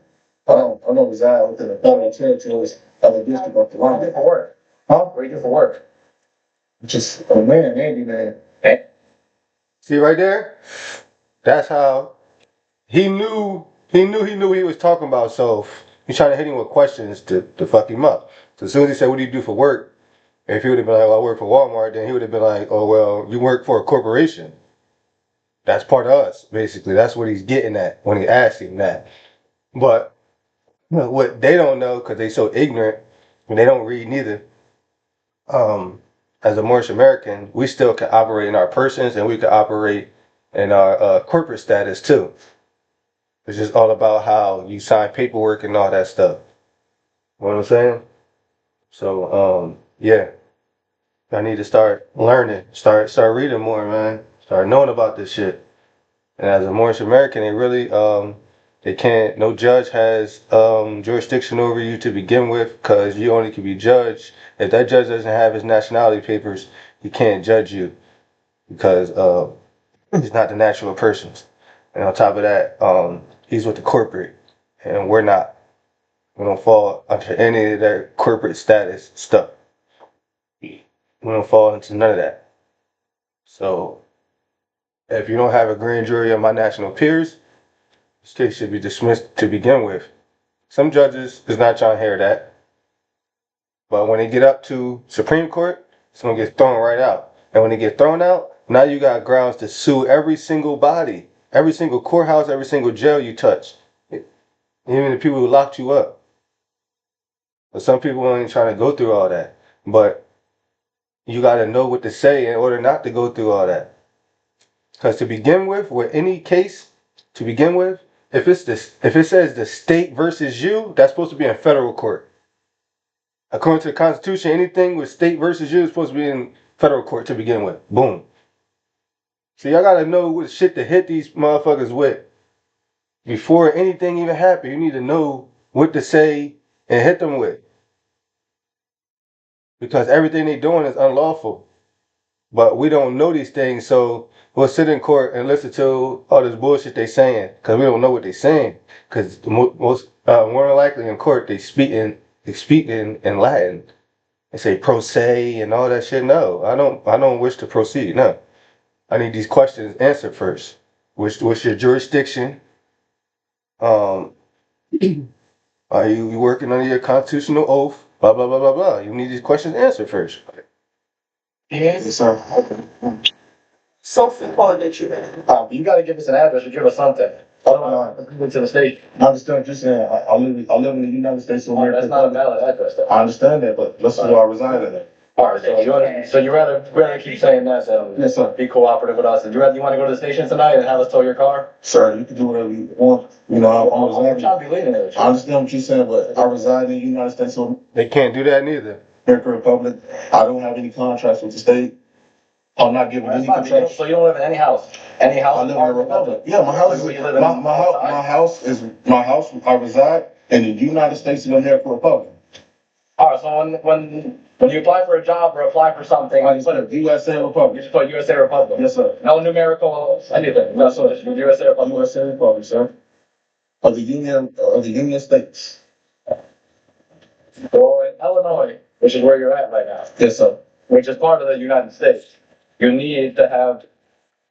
I don't reside within the federal territories of the District of What do you do Columbia. for work? Huh? What do you do for work? Just a man, handyman. See right there? That's how he knew he was talking about. So he's trying to hit him with questions to fuck him up. So as soon as he said, what do you do for work? If he would have been like, well, I work for Walmart, then he would have been like, oh, well, you work for a corporation. That's part of us, basically. That's what he's getting at when he asked him that. But what they don't know, because they so ignorant, and they don't read neither, as a Moorish American, we still can operate in our persons and we can operate in our corporate status too. It's just all about how you sign paperwork and all that stuff. You know what I'm saying? So, yeah. I need to start learning, start reading more, man. Start knowing about this shit. And as a Moorish American, they really, they can't, no judge has jurisdiction over you to begin with, because you only can be judged. If that judge doesn't have his nationality papers, he can't judge you, because he's not the natural persons. And on top of that, he's with the corporate, and we're not. We don't fall under any of their corporate status stuff. We don't fall into none of that. So if you don't have a grand jury of my national peers, this case should be dismissed to begin with. Some judges is not trying to hear that. But when they get up to Supreme Court, it's gonna get thrown right out. And when they get thrown out, now you got grounds to sue every single body, every single courthouse, every single jail you touch, even the people who locked you up. But some people ain't trying to go through all that. But you got to know what to say in order not to go through all that. Because to begin with any case, to begin with, if it says the state versus you, that's supposed to be in federal court. According to the Constitution, anything with state versus you is supposed to be in federal court to begin with. Boom. So y'all gotta know what shit to hit these motherfuckers with. Before anything even happens, you need to know what to say and hit them with. Because everything they're doing is unlawful. But we don't know these things, so we'll sit in court and listen to all this bullshit they saying, because we don't know what they're saying. Because most more than likely in court they speak in Latin. They say pro se and all that shit. No, I don't wish to proceed. No, I need these questions answered first. What's your jurisdiction? Are you working under your constitutional oath? Blah blah blah blah blah. You need these questions answered first. Yes, sir. Something on that you have. You gotta give us an address or give us something. Otherwise, I'm going to the station. I understand what you're saying. I live in the United States of America. That's not a valid address though. I understand that, but this is where I reside at. Alright, so you rather keep saying that than Yes, sir. be cooperative with us. And you want to go to the station tonight and have us tow your car? Sir, you can do whatever you want. You know, I'm I'm residing. trying to be leading it with you. I understand what you're saying, but I reside in the United States of They can't do that neither. America Republic. I don't have any contracts with the state. I'm not giving any contracts. So you don't live in any house? Any house? I live in the Republic. Yeah, my house is Where you live in my house. I reside in the United States of America Republic. Alright, so when you apply for a job or apply for something, I just put USA you Republic. just put USA Republic. Yes, sir. No numerical anything. No, so just USA Republic. USA Republic, sir. Of the Union States. Well, in Illinois, which is where you're at right now, Yes, sir. which is part of the United States, you need to have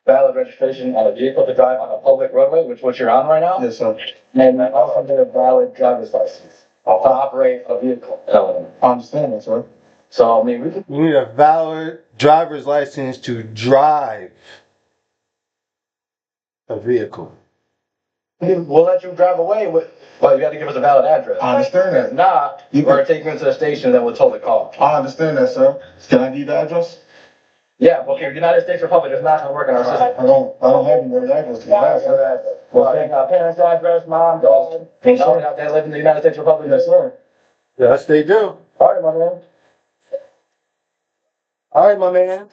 valid registration on a vehicle to drive on a public roadway, which is what you're on right now, Yes, sir. and then also need a valid driver's license to operate a vehicle in Illinois. I understand that, sir. So, I mean, we can. You need a valid driver's license to drive a vehicle. We'll let you drive away with, but you got to give us a valid address. I understand If that. not, You we're can- taking you into the station, then we'll tow the car. I understand that, sir. Can I give you the address? Yeah, but okay, United States Republic is not gonna work in our system. I don't have any address. Well, parents' address, mom, dad, no, they live in the United States Republic. Yes, sir. Yes, they do. All right, my man. All right, my man.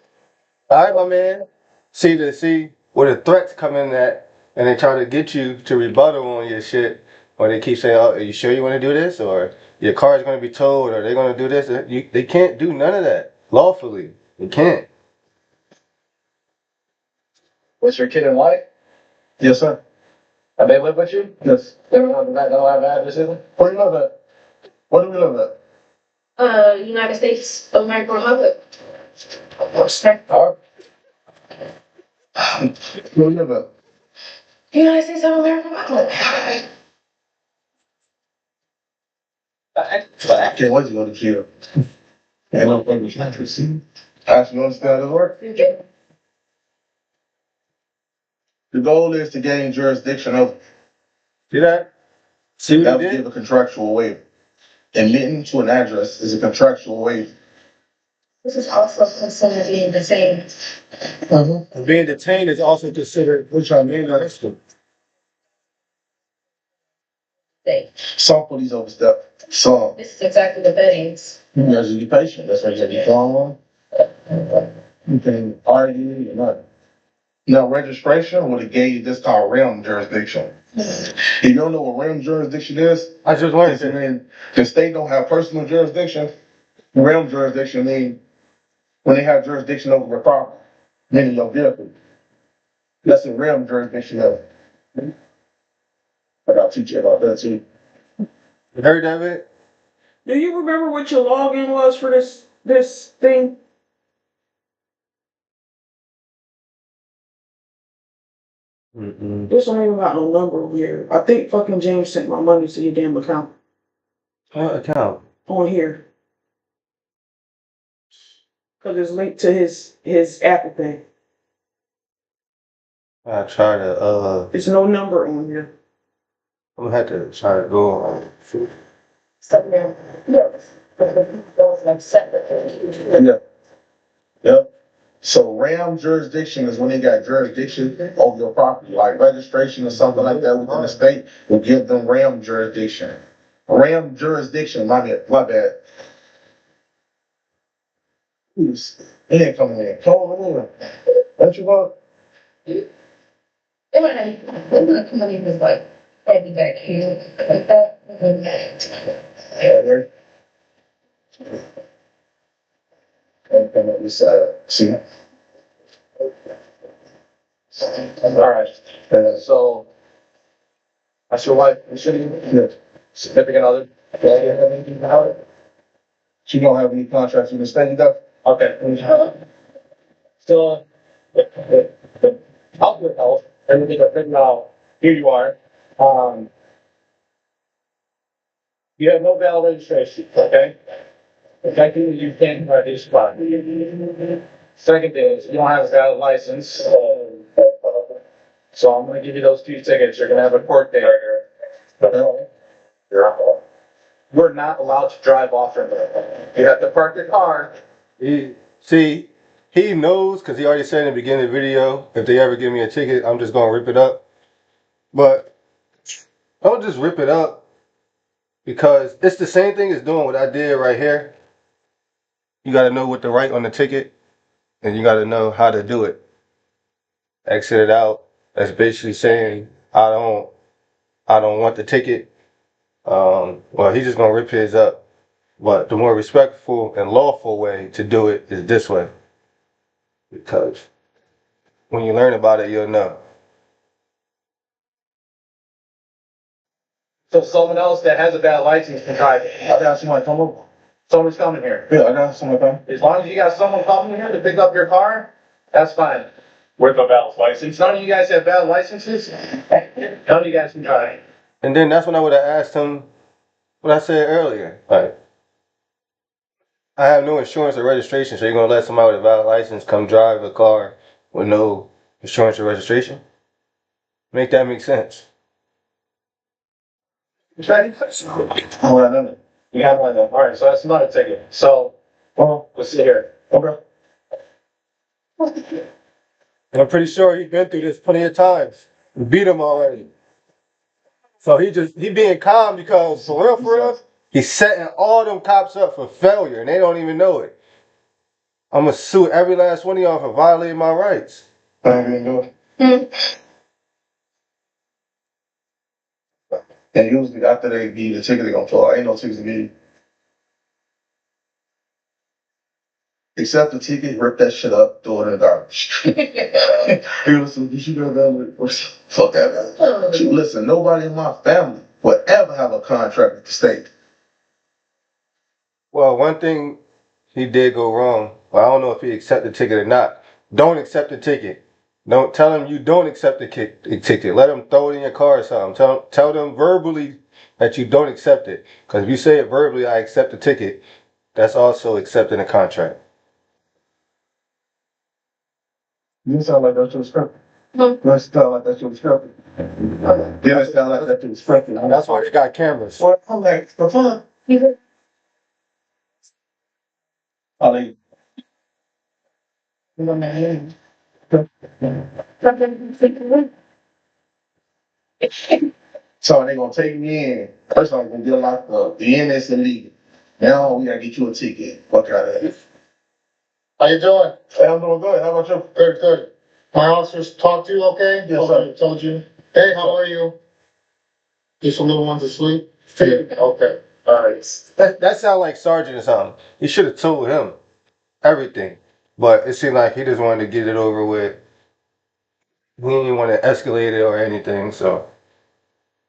All right, my man. See where the threats come in at, and they try to get you to rebuttal on your shit, or they keep saying, "Oh, are you sure you want to do this?" or "Your car is going to be towed," or "They're going to do this." They can't do none of that lawfully. They can't. What's your kid and wife? Yes, sir. Have they lived with you? Yes. They don't have addresses? Where do you live at? Where do we live at? United States of America Republic. All right. Where do you live at? United States of America Republic. I can't wait to go to jail. Ain't no fucking country, see? Actually, you understand how this works? The goal is to gain jurisdiction over. See that? See That what would he give did? a contractual waiver. Admitting to an address is a contractual waiver. This is also considered being the same. And being detained is also considered Which I mean, being arrested. thing. some police overstep. Some. This is exactly the vettings. You guys should be patient. That's why you gotta be calm. You can argue or not. Now, registration would have gave you this called realm jurisdiction. If you don't know what realm jurisdiction is, I just learned it's it. when the state don't have personal jurisdiction. Realm jurisdiction means when they have jurisdiction over the property, meaning your vehicle. That's a realm jurisdiction of. I gotta teach you about that too. You heard of it? Do you remember what your login was for this thing? This don't even got no number over here. I think fucking James sent my money to your damn account What account? on here. Cause it's linked to his Apple Pay. I try to There's no number on here. I'm gonna have to try to go on. So now, yes, but those like separate. Yeah. Yep. So RAM jurisdiction is when they got jurisdiction over your property, like registration or something like that within the state will give them RAM jurisdiction. RAM jurisdiction, my bad. Oops, he ain't coming in. Come on in. What you want? It might come in was like heavy back here, like that. Yeah, there. And come up this side. See? Alright, so, that's your wife, you should Yeah. significant other? Yeah, you have anything about it? She don't have any contracts with the state, you got? Okay. So, outward health, everything I figured out, here you are. You have no valid registration, okay? Effectively, you can't ride this spot. Second thing is, you don't have a valid license. So I'm gonna give you those 2 tickets, you're gonna have a court date. We're not allowed to drive off from there. You have to park your car. He knows because he already said in the beginning of the video, if they ever give me a ticket, I'm just gonna rip it up. But don't just rip it up because it's the same thing as doing what I did right here. You gotta know what to write on the ticket and you gotta know how to do it. Exit it out. That's basically saying I don't want the ticket. Well, he's just gonna rip his up. But the more respectful and lawful way to do it is this way. Because when you learn about it, you'll know. So someone else that has a valid license can drive. I got somebody come over. Someone's coming here. Yeah, I got somebody come. As long as you got someone coming here to pick up your car, that's fine. With a valid license. None of you guys have valid licenses? None of you guys can drive. And then that's when I would have asked him what I said earlier. Like, I have no insurance or registration, so you're gonna let somebody with a valid license come drive a car with no insurance or registration? Make that make sense. Okay? Oh, I know. You have one of them. Alright, so that's another ticket. So, well, let's see here. Okay. I'm pretty sure he's been through this plenty of times. We beat him already. So he being calm because for real, he's setting all them cops up for failure and they don't even know it. I'm gonna sue every last one of y'all for violating my rights. I ain't gonna do it. And usually after they give you the ticket, they gonna pull out. Ain't no tickets to give you. Accept the ticket, rip that shit up, throw it in the garbage. Hey, listen, you should go down with fuck that man. Listen, nobody in my family will ever have a contract with the state. Well, one thing he did go wrong. Well, I don't know if he accepted the ticket or not. Don't accept the ticket. Don't tell him you don't accept the ticket. Let him throw it in your car or something. Tell them verbally that you don't accept it. Because if you say it verbally, I accept the ticket, that's also accepting a contract. You sound like that's your script. You sound like that's your script. You sound like that's your script. That's why they got cameras. Well, I'm like, for fun. I like, so they gonna take me in. First I'm gonna get locked up. Then it's illegal. Now we gotta get you a ticket. Fuck out of here. How you doing? Hey, I'm doing good. How about you? Good, good. My officers talked to you, okay? Yes, sir. Okay, told you. Hey, how are you? Just a little one's asleep? Okay, alright. That sounds like Sergeant or something. You should have told him everything. But it seemed like he just wanted to get it over with. He didn't want to escalate it or anything, so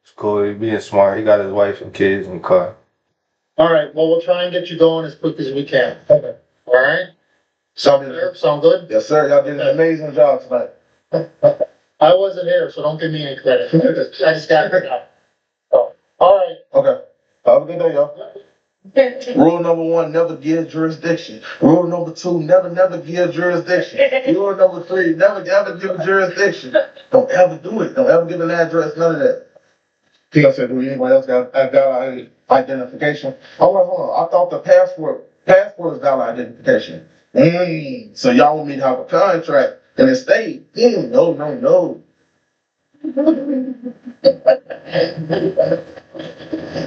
it's cool. He's being smart. He got his wife and kids in the car. Alright, well, we'll try and get you going as quick as we can. Okay. Alright? Sound good? Sound good? Yes, sir. Y'all did an amazing job tonight. I wasn't here, so don't give me any credit. I just got it out. Oh, all right. Okay. Have a good day, y'all. Rule number 1, never give jurisdiction. Rule number 2, never give jurisdiction. Rule number 3, never ever give jurisdiction. Don't ever do it. Don't ever give an address, none of that. He gonna say, do anybody else got valid identification? Oh, wait, hold on. I thought the passport is valid identification. So y'all want me to have a contract in the state? No.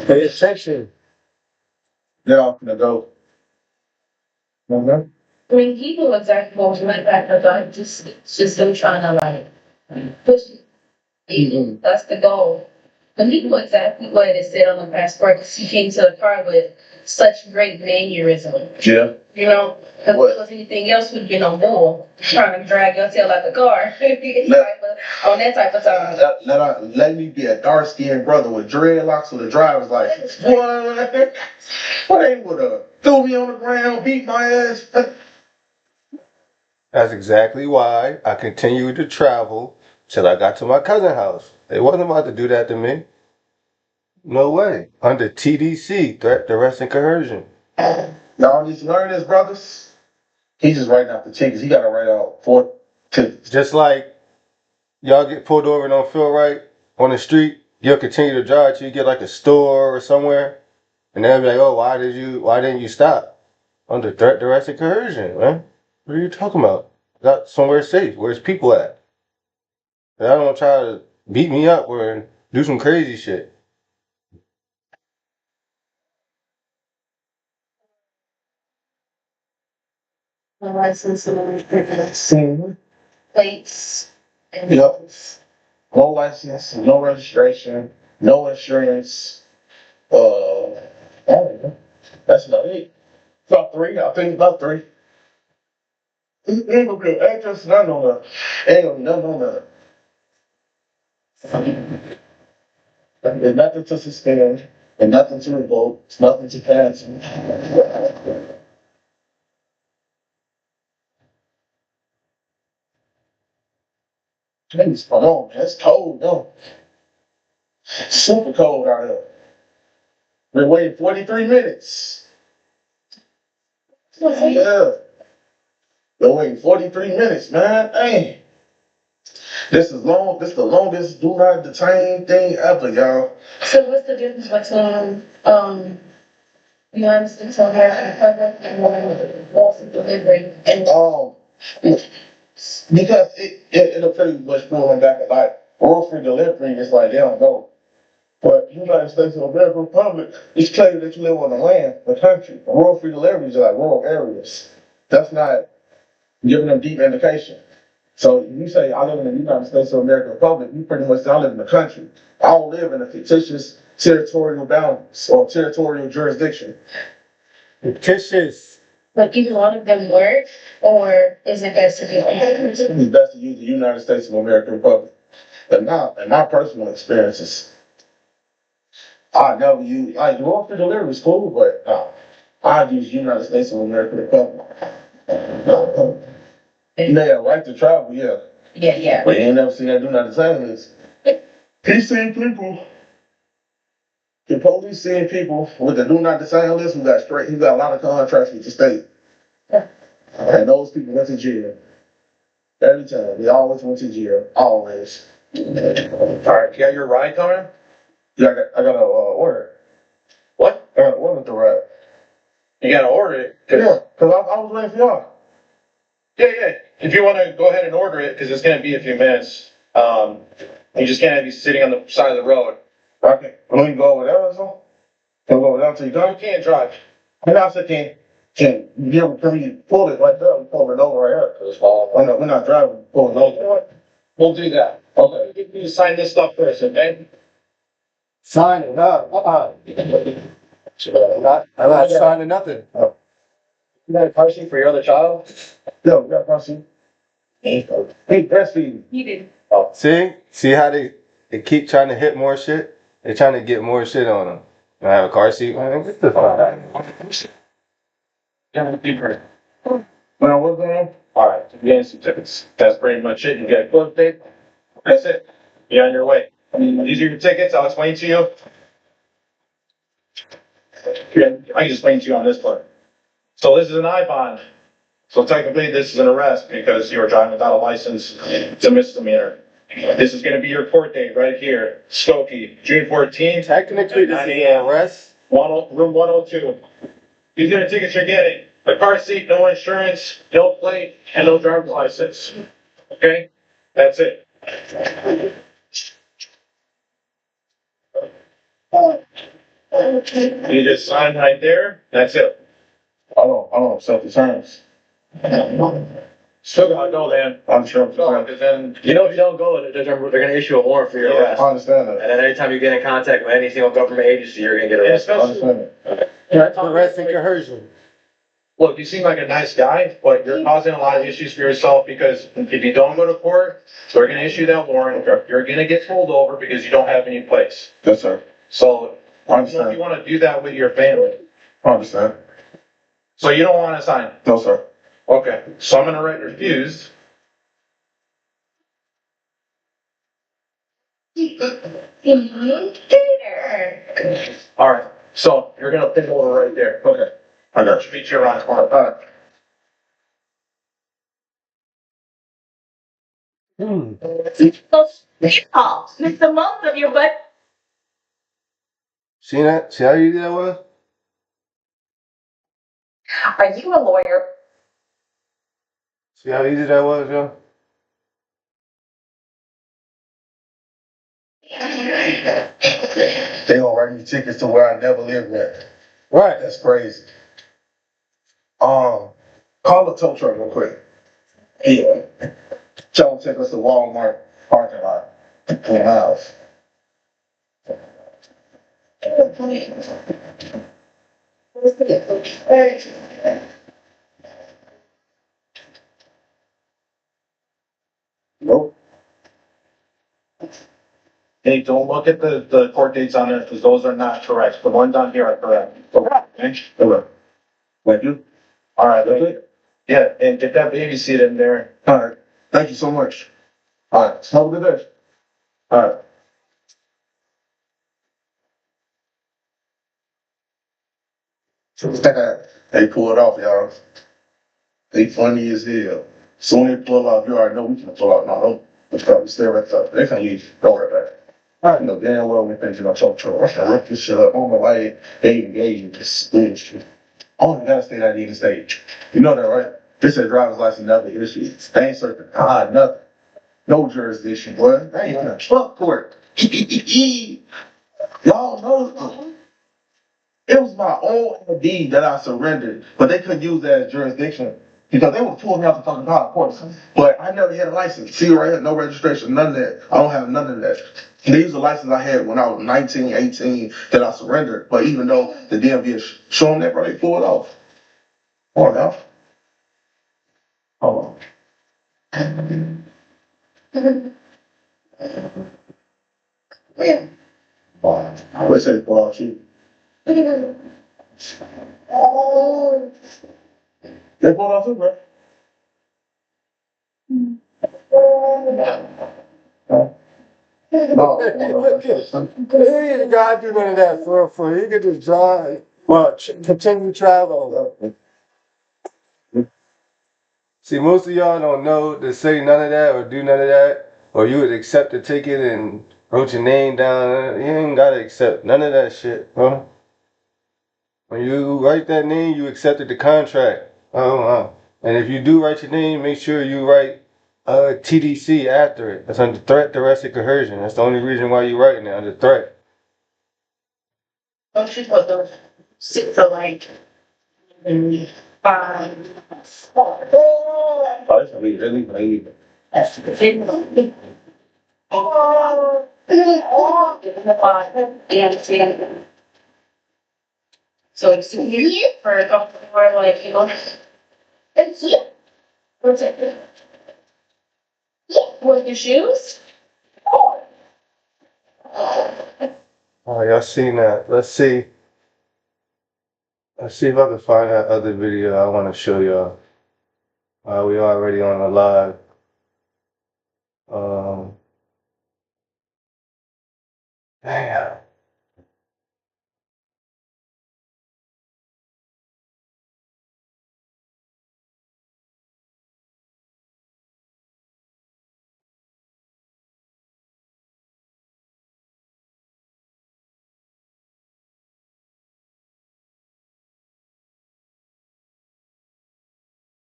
Pay attention. Get off the go. Mm-hmm. I mean, he knew exactly what was meant back, but it's just them trying to like push it. Mhm. That's the goal. But he knew exactly what it said on the passport because he came to the car with such great mannerism. Yeah. You know, because if it was anything else, we'd been on bull trying to drag your tail out the car. On that type of time. Let me be a dark skinned brother with dreadlocks with a driver's license. What they would have threw me on the ground, beat my ass. That's exactly why I continued to travel till I got to my cousin's house. They wasn't about to do that to me. No way. Under TDC, threat, duress, and coercion. Y'all need to learn this, brothers. He's just writing out the tickets. He got to write out 4 tickets. Just like y'all get pulled over and don't feel right on the street, you'll continue to drive till you get like a store or somewhere, and they'll be like, "Oh, why didn't you stop?" Under threat, duress, and coercion, man. What are you talking about? Got somewhere safe. Where's people at? And I don't try to beat me up or do some crazy shit. No license and everything. Mm-hmm. Plates. And Yep. No license, no registration, no insurance. I don't know. That's about it. About 3. I think about 3. Ain't gonna be an address, none on that. Ain't gonna be none on that. There's nothing to suspend, and nothing to revoke, it's nothing to cancel. Please, come on, man. It's cold, though. Super cold out here. Been waiting 43 minutes. Yeah. Been waiting 43 minutes, man. Dang. This is long. This is the longest do not detain thing ever, y'all. so what's the difference between United States of America public and lawful delivery and Because it'll pretty much pull them back a lot. Rural free delivery is like they don't know. But United States of America Republic is claiming that you live on the land, the country. Rural free deliveries are like rural areas. That's not giving them deep indication. So if you say I live in the United States of America Republic, you pretty much say I live in the country. I don't live in a fictitious territorial boundaries or territorial jurisdiction. Fictitious. but either one of them work or is it best to be It's best to use the United States of America Republic. But now, in my personal experiences, I never use, like, rural free delivery is cool, but I've used United States of America Republic. You may have right to travel, yeah. Yeah. But you ain't never seen that do nothing saying this. He's seeing people. The police seeing people with the do not detain list who got a lot of contracts with the state. And those people went to jail. Every time. They always went to jail. Always. Alright, you got your ride coming? Yeah, I got to order. What? I got to order the ride. You gotta order it. Yeah, because I was waiting for y'all. Yeah. If you wanna go ahead and order it, cause it's gonna be a few minutes. You just can't be sitting on the side of the road. Okay. When you go over there or something? Can we go over there until you You come? can't drive. And I said, can you pull it right there? We pull it over right here. We're not driving, pulling You know over. what? We'll do that. Okay. You need to sign this stuff first, okay? Sign it up. I'm not signing nothing. You got a car seat for your other child? Yo, we got my seat. Hey, breastfeeding. You did. See how they keep trying to hit more shit? They're trying to get more shit on them. I have a car seat, man. Get the fuck out of here. Yeah, deeper. When I was going, Alright, you getting some tickets. That's pretty much it. You got a club date? That's it. Be on your way. These are your tickets. I'll explain to you. Here, I can explain to you on this part. So this is an I-bond. So technically, this is an arrest because you were driving without a license. It's a misdemeanor. This is gonna be your court date right here, Skokie, June 14th. Technically, this is an arrest. Room 102. These are the tickets you're getting. A car seat, no insurance, no plate, and no driver's license. Okay? That's it. You just sign right there. That's it. I don't accept the terms. Still gotta go then. I'm sure. Because then You know, if you don't go, they're gonna issue a warrant for your Yeah. arrest. I understand that. And then anytime you get in contact with any single government agency, you're gonna get Yeah, arrested. I especially, understand that. Arrest and coercion. look, you seem like a nice guy, but you're causing a lot of issues for yourself because if you don't go to court, they're gonna issue that warrant. You're gonna get pulled over because you don't have any place. Yes, sir. So, I understand. you wanna do that with your family. I understand. So you don't wanna sign? No, sir. Okay, so I'm gonna write refused. Alright, so you're gonna pick over right there. Okay. I got you. Meet you around the corner. All right. Oh, Mr. Most of you, but See that? See how easy that was? are you a lawyer? See how easy that was, yo? They gonna write me tickets to where I never lived at. Right. That's crazy. Call a tow truck real quick. Yeah. Tell them to take us to Walmart parking lot. In the house. Nope. Hey, don't look at the court dates on there, because those are not correct. The ones on here are correct. Okay? Okay. Thank you. All right, thank you. Yeah, and get that baby seat in there. All right. Thank you so much. All right. Have a good day. All right. They pull it off, y'all. They funny as hell. Soon as they pull off, you already know we can pull off. No, don't. Let's probably stay right there. They can leave. Don't worry about it. I know damn well we think you're gonna talk to her. I can rip this shit up on the way. They engage in this bullshit. I only gotta stay that in the stage. You know that, right? This is driver's license, nothing issue. They ain't certain. Nothing. No jurisdiction, boy. They ain't in a truck court. Y'all know. It was my own ID that I surrendered, but they couldn't use that as jurisdiction because they would have pulled me out the fucking car, of course. But I never had a license. See right here, no registration, none of that. I don't have none of that. They used the license I had when I was 19, 18 that I surrendered. But even though the DMV is showing that, bro, they pulled it off. Hold on. Hold on. Yeah. What's that ball shoot? They pulled off too, bro. No, He ain't gotta do none of that for He could just drive, well, continue travel. See, most of y'all don't know to say none of that or do none of that, or you would accept the ticket and wrote your name down. You ain't gotta accept none of that shit, huh? When you write that name, you accepted the contract. And if you do write your name, make sure you write TDC after it. That's under threat, duress, and coercion. That's the only reason why you're writing it, under threat. Don't you put those 6 to like 5. Oh, that's gonna be really late. So it's here for a couple more, like, you know. It's here. What's it? Yeah, with your shoes? Oh, y'all seen that? Let's see. Let's see if I can find that other video I want to show y'all. We already on the live. Damn.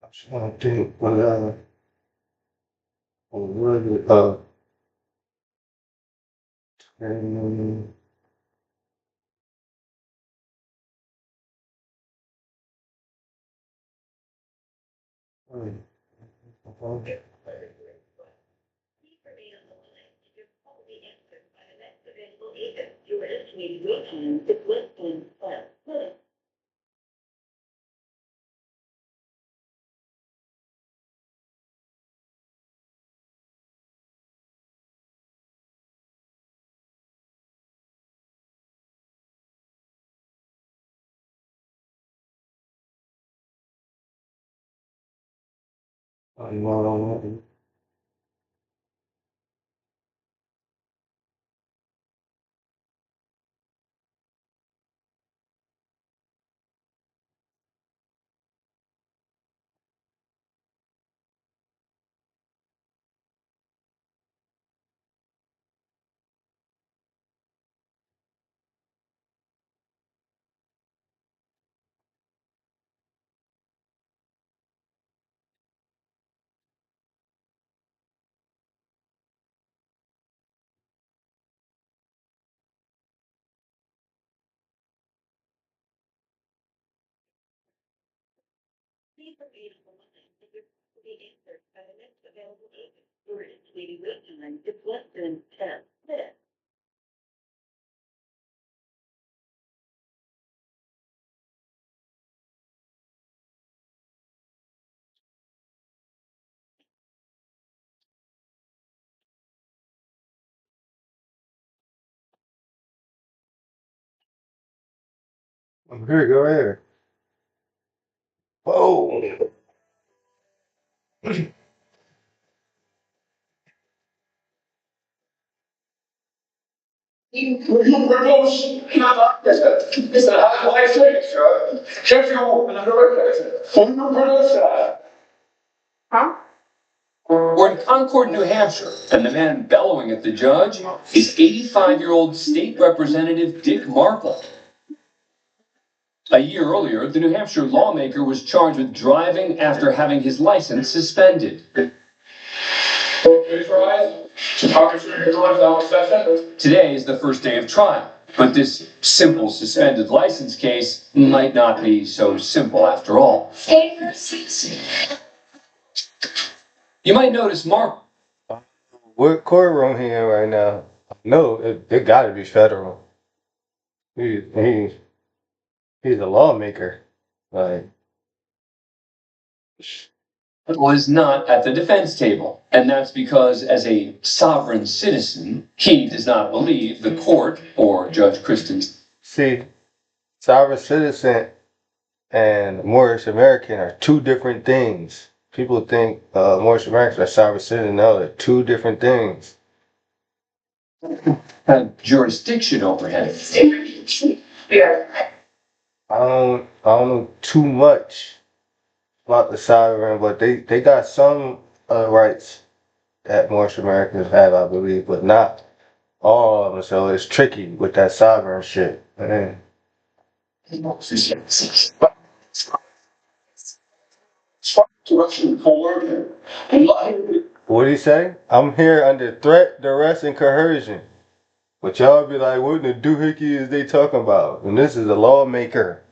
I'm trying to think what is it? Um, I'm here. Go ahead. Whoa. It's a high life signature. Check your Huh? We're in Concord, New Hampshire, and the man bellowing at the judge is 85-year-old State Representative Dick Marple. A year earlier, the New Hampshire lawmaker was charged with driving after having his license suspended. Please rise. Today is the first day of trial, but this simple suspended license case might not be so simple after all. You might notice Mark. What courtroom he in right now? No, it gotta be federal. He he's a lawmaker. Like, Was not at the defense table, and that's because as a sovereign citizen, he does not believe the court or Judge Christensen. see, sovereign citizen and Moorish American are two different things. People think Moorish Americans are sovereign citizen. No, they're two different things. Have jurisdiction over him. I don't know too much about the sovereign, but they got some rights that Moorish Americans have, I believe, but not all of them. So it's tricky with that sovereign shit. Man. What did he say? I'm here under threat, duress, and coercion. But y'all be like, what in the doohickey is they talking about? And this is a lawmaker.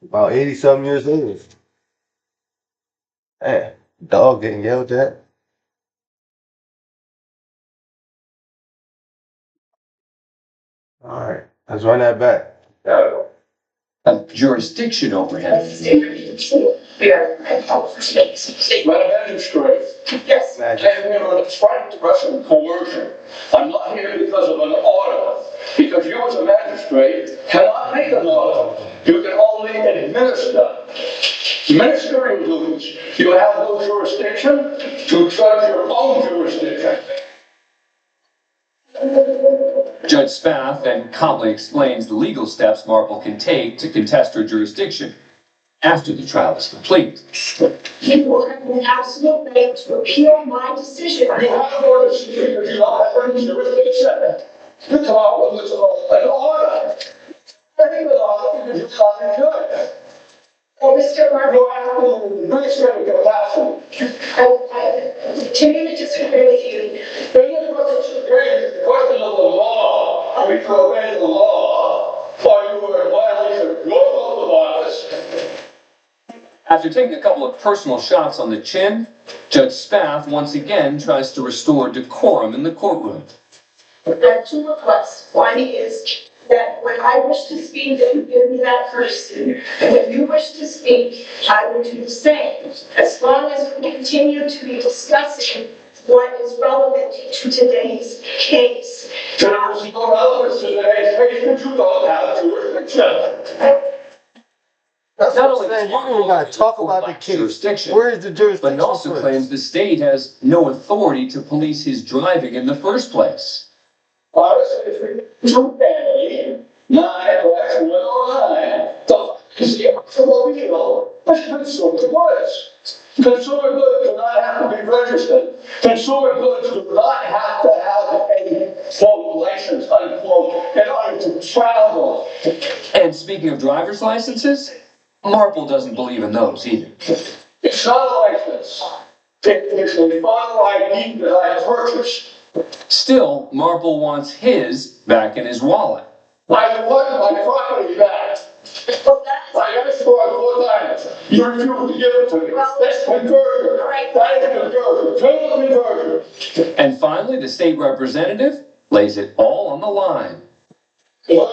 About 80-something years old. Hey, dog getting yelled at. Alright, let's run that back. Have jurisdiction over him. Magistrate. Yes. I am here on threat, duress, and coercion. I'm not here because of an order. Because you as a magistrate cannot make an order. You can only administer. Ministerial duties. You have no jurisdiction to judge your own jurisdiction. Judge Spath then calmly explains the legal steps Marple can take to contest her jurisdiction after the trial is complete. You will have an absolute right to appeal my decision. You have no decision if you don't have any jurisdiction. You come out with an order. Any law is not good. Well, Mr. Martin, You have to administrative capacity. I continue to disagree with you. Then you put the question of the law. Are we to obey the law? Or you were in violation of your oath of office? After taking a couple of personal shots on the chin, Judge Spath once again tries to restore decorum in the courtroom. I have two requests. One is that when I wish to speak, that you give me that first. And when you wish to speak, I will do the same. As long as we continue to be discussing what is relevant to today's case. There is no relevance to today's case because you don't have jurisdiction. That's Not what only I'm saying. does You don't even gotta talk about the case. jurisdiction, Where is the but jurisdiction? he also for claims the state has no authority to police his driving in the first place. Today, 9/11, the automobile is consumer goods. Consumer goods do not have to be registered. Consumer goods do not have to have a quote license unquote in order to travel. And speaking of driver's licenses, Marple doesn't believe in those either. It's not a license. It's a photo ID that I purchased. Still, Marple wants his back in his wallet. I want my property back. Well, that's I asked for it 4 times. You refused to give it to me. That's conversion. That is conversion. Total conversion. And finally, the state representative lays it all on the line. You're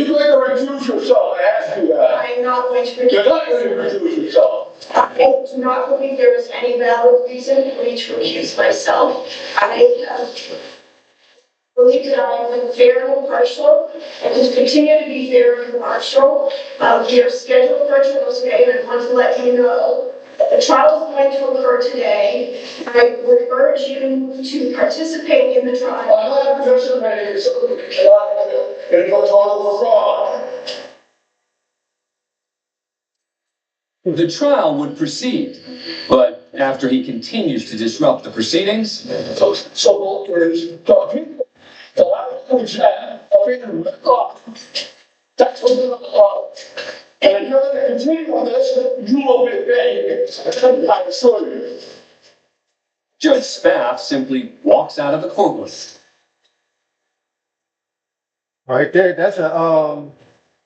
going to refuse yourself. I ask you that. I am not going to You're not going to refuse yourself. I do not believe there is any valid reason for me to recuse myself. I believe that I am fair and impartial, and will continue to be fair and impartial. We are scheduled for a trial today, and I want to let you know that the trial is going to occur today. I would urge you to participate in the trial. I'm not participating in something that cannot in your total fraud. The trial would proceed, but after he continues to disrupt the proceedings, So is talking. The language that freedom of thought. That's what it's about. And if you're going to continue with this, you will be paying. I assure you. Judge Spath simply walks out of the courtroom. Right there, that's a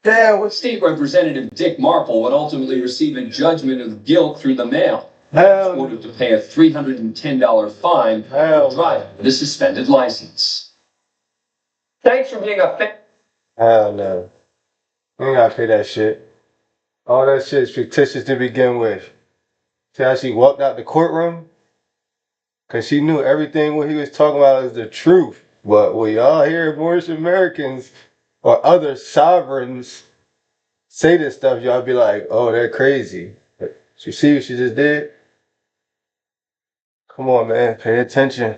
damn. What's State Representative Dick Marple would ultimately receive a judgment of guilt through the mail. hell? Ordered to pay a $310 fine Hell for driving with a suspended license. Thanks for being a fan. Hell no. You ain't gotta pay that shit. All that shit is fictitious to begin with. See how she walked out the courtroom? Cause she knew everything what he was talking about is the truth. But when y'all hear Moorish Americans or other sovereigns say this stuff, y'all be like, oh, they're crazy. But you see what she just did? Come on, man, pay attention.